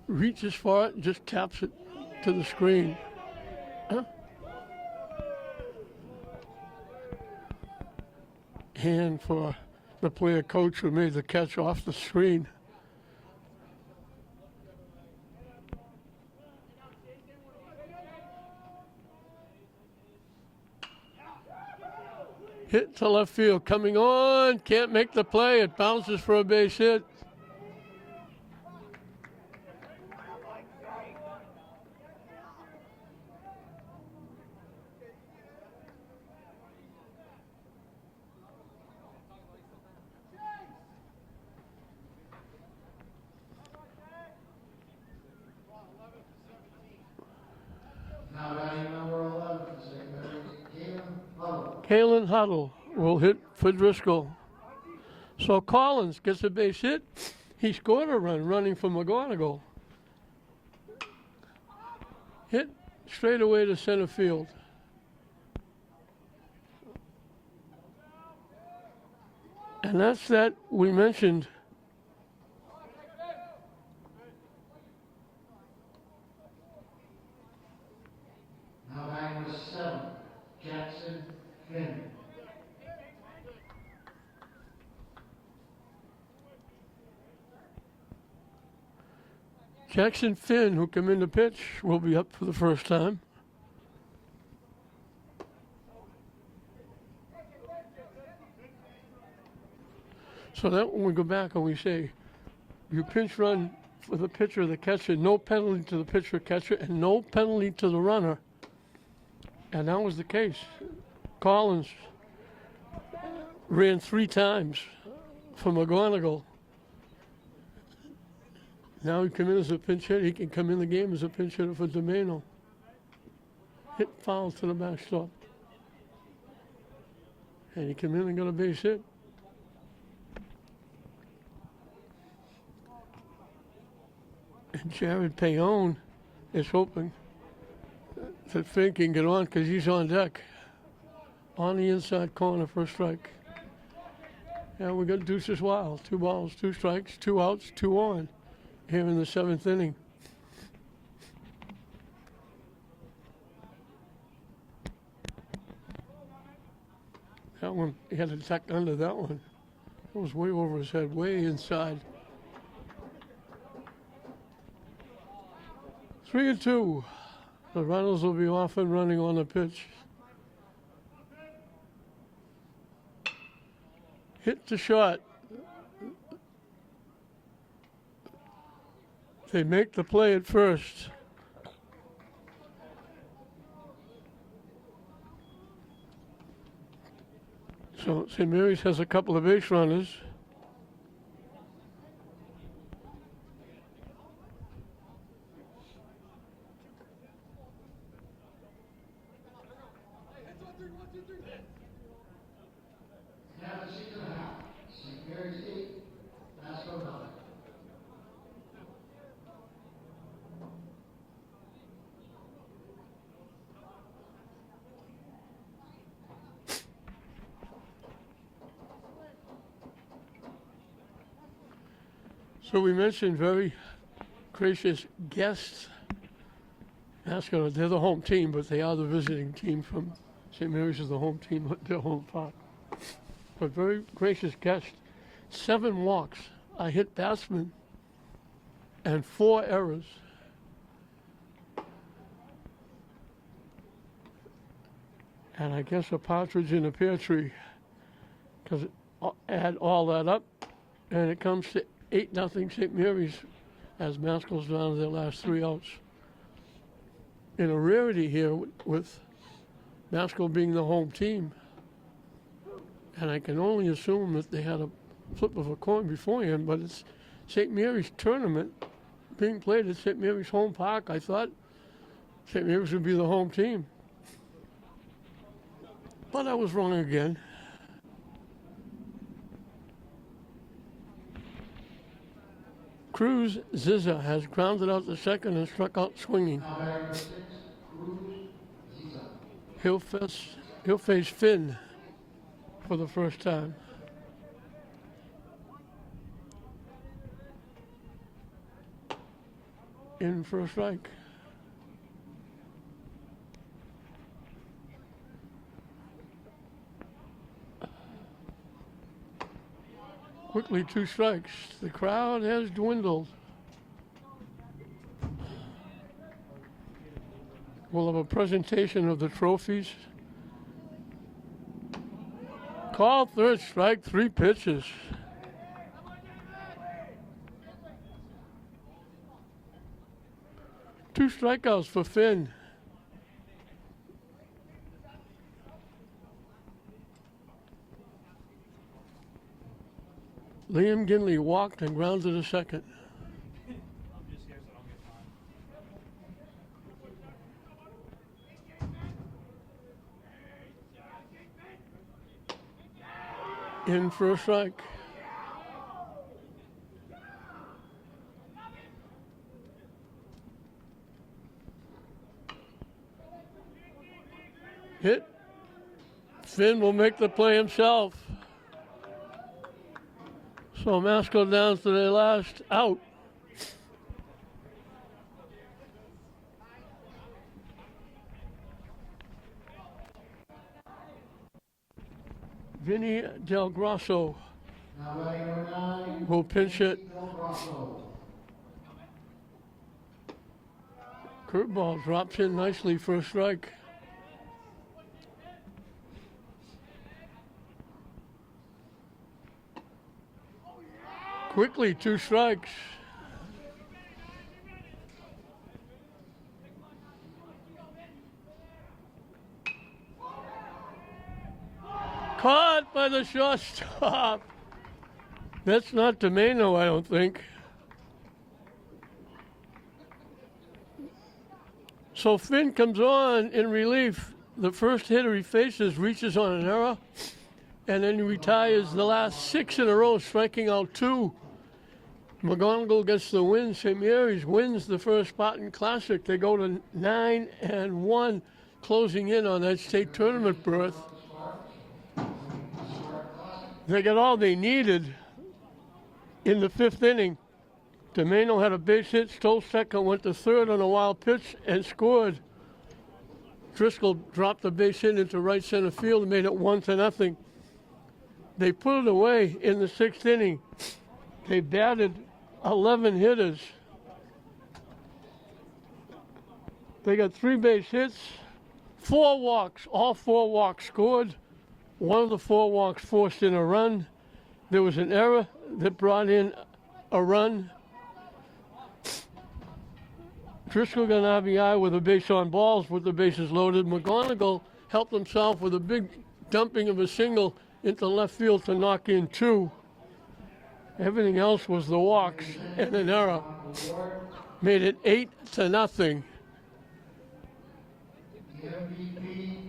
Reaches for it, just taps it to the screen. Hand for the player coach who made the catch off the screen. Hit to left field, coming on, can't make the play, it bounces for a base hit. Now batting number 11 for St. Mary's, Huddle. Kalen Huddle will hit for Driscoll. So Collins gets a base hit. He scored a run running from McGonigal. Hit straight away to center field. And that's that we mentioned. Now batting number 7, Jackson Finn. Jackson Finn, who came in to pitch, will be up for the first time. So that when we go back and we say, you pinch run for the pitcher, the catcher, no penalty to the pitcher, catcher, and no penalty to the runner. And that was the case. Collins ran 3 times for McGonigal. Now he come in as a pinch hitter. He can come in the game as a pinch hitter for Domeno. Hit foul to the backstop. And he came in and got a base hit. And Jared Payon is hoping that Finn can get on because he's on deck. On the inside corner for a strike. And we got Deuces Wild. 2 balls, 2 strikes, 2 outs, 2 on. Here in the 7th inning. That one, he had to tuck under that one. It was way over his head, way inside. 3-2. The runners will be off and running on the pitch. Hit the shot. They make the play at first. So St. Mary's has a couple of base runners. Half a season and a half. St. Mary's 8, Masco 9. So we mentioned very gracious guests. Masconomet, they're the home team, but they are the visiting team from St. Mary's is the home team at their home park. But very gracious guest 7 walks. I hit batsmen and 4 errors. And I guess a partridge in a pear tree, because add all that up, and it comes to 8-0 St. Mary's as Masco's down to their last 3 outs. In a rarity here with Masco being the home team, and I can only assume that they had a flip of a coin beforehand, but it's St. Mary's tournament being played at St. Mary's home park. I thought St. Mary's would be the home team, but I was wrong again. Cruz Ziza has grounded out the second and struck out swinging. He'll face Finn for the first time. In for a strike. Quickly 2 strikes. The crowd has dwindled. We'll have a presentation of the trophies. Call 3rd strike, 3 pitches. Two strikeouts for Finn. Liam Ginley walked and grounded a second. In for a strike. Hit. Finn will make the play himself. So Masco down to their last out. Vinny Del Grosso will pinch it. Curveball drops in nicely for a strike. Quickly, 2 strikes. Caught by the shortstop. That's not Domeno, I don't think. So Finn comes on in relief. The first hitter he faces reaches on an error, and then he retires the last 6 in a row, striking out 2. McGonigal gets the win. St. Mary's wins the first Spartan Classic. They go to 9-1, closing in on that state tournament berth. They got all they needed in the 5th inning. Domeno had a base hit, stole second, went to third on a wild pitch, and scored. Driscoll dropped the base hit into right center field and made it 1-0. They put it away in the 6th inning. They batted 11 hitters. They got 3 base hits, 4 walks, all 4 walks scored. One of the 4 walks forced in a run. There was an error that brought in a run. Driscoll got an RBI with a base on balls with the bases loaded. McGonigal helped himself with a big dumping of a single into left field to knock in 2. Everything else was the walks and an error. Made it 8-0.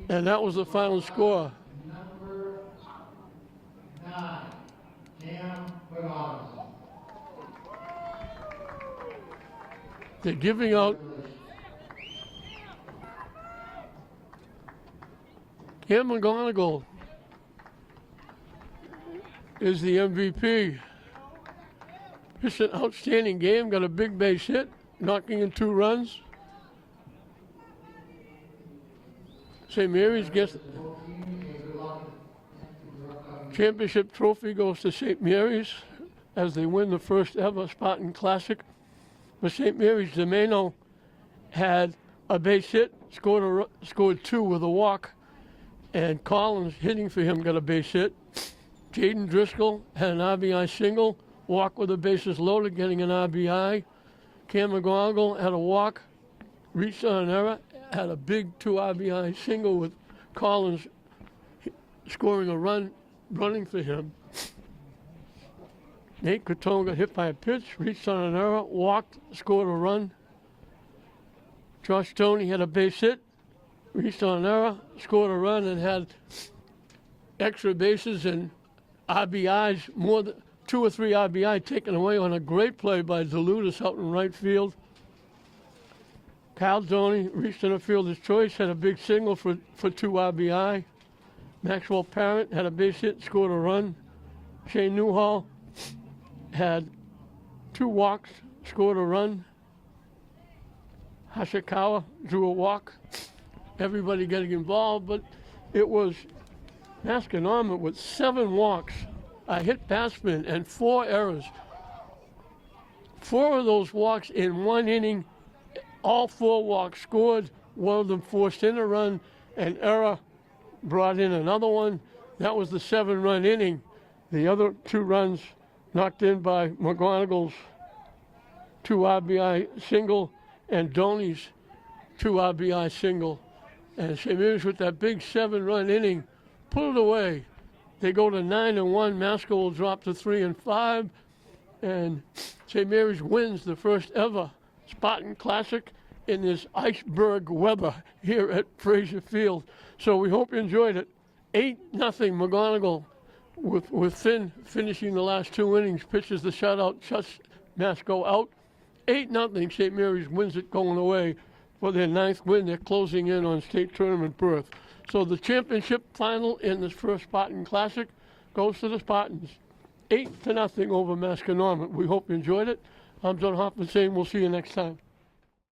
And that was the final score. Number 9, Cam Bernard. They're giving out Cam McGonigal is the MVP. It's an outstanding game, got a big base hit, knocking in 2 runs. St. Mary's gets Championship trophy goes to St. Mary's as they win the first ever Spartan Classic. For St. Mary's, Domeno had a base hit, scored 2 with a walk, and Collins, hitting for him, got a base hit. Jaden Driscoll had an RBI single, walk with the bases loaded, getting an RBI. Cam McGonigal had a walk, reached on an error, had a big 2 RBI single with Collins scoring a run, running for him. Nate Cotone got hit by a pitch, reached on an error, walked, scored a run. Josh Stoney had a base hit, reached on an error, scored a run, and had extra bases and RBIs, more than 2 or 3 RBI taken away on a great play by DeLutis out in right field. Kyle Doney reached in a fielder's choice, had a big single for 2 RBI. Maxwell Parent had a base hit, scored a run. Shane Newhall had 2 walks, scored a run. Hashikawa drew a walk. Everybody getting involved, but it was Masconomet with 7 walks, a hit batsman, and 4 errors. 4 of those walks in 1 inning, all 4 walks scored. One of them forced in a run, an error brought in another one. That was the 7-run inning. The other 2 runs knocked in by McGonigal's 2 RBI single and Doney's 2 RBI single. And St. Mary's with that big 7-run inning pulled away. They go to 9-1. Masco will drop to 3-5. And St. Mary's wins the first ever Spartan Classic in this iceberg weather here at Frazier Field. So we hope you enjoyed it. 8-0 McGonigal with Finn finishing the last 2 innings, pitches the shutout, shuts Masco out. 8-0 St. Mary's wins it going away for their 9th win. They're closing in on state tournament berth. So the championship final in this first Spartan Classic goes to the Spartans. 8-0 over Masconomet. We hope you enjoyed it. I'm John Hoffman saying we'll see you next time.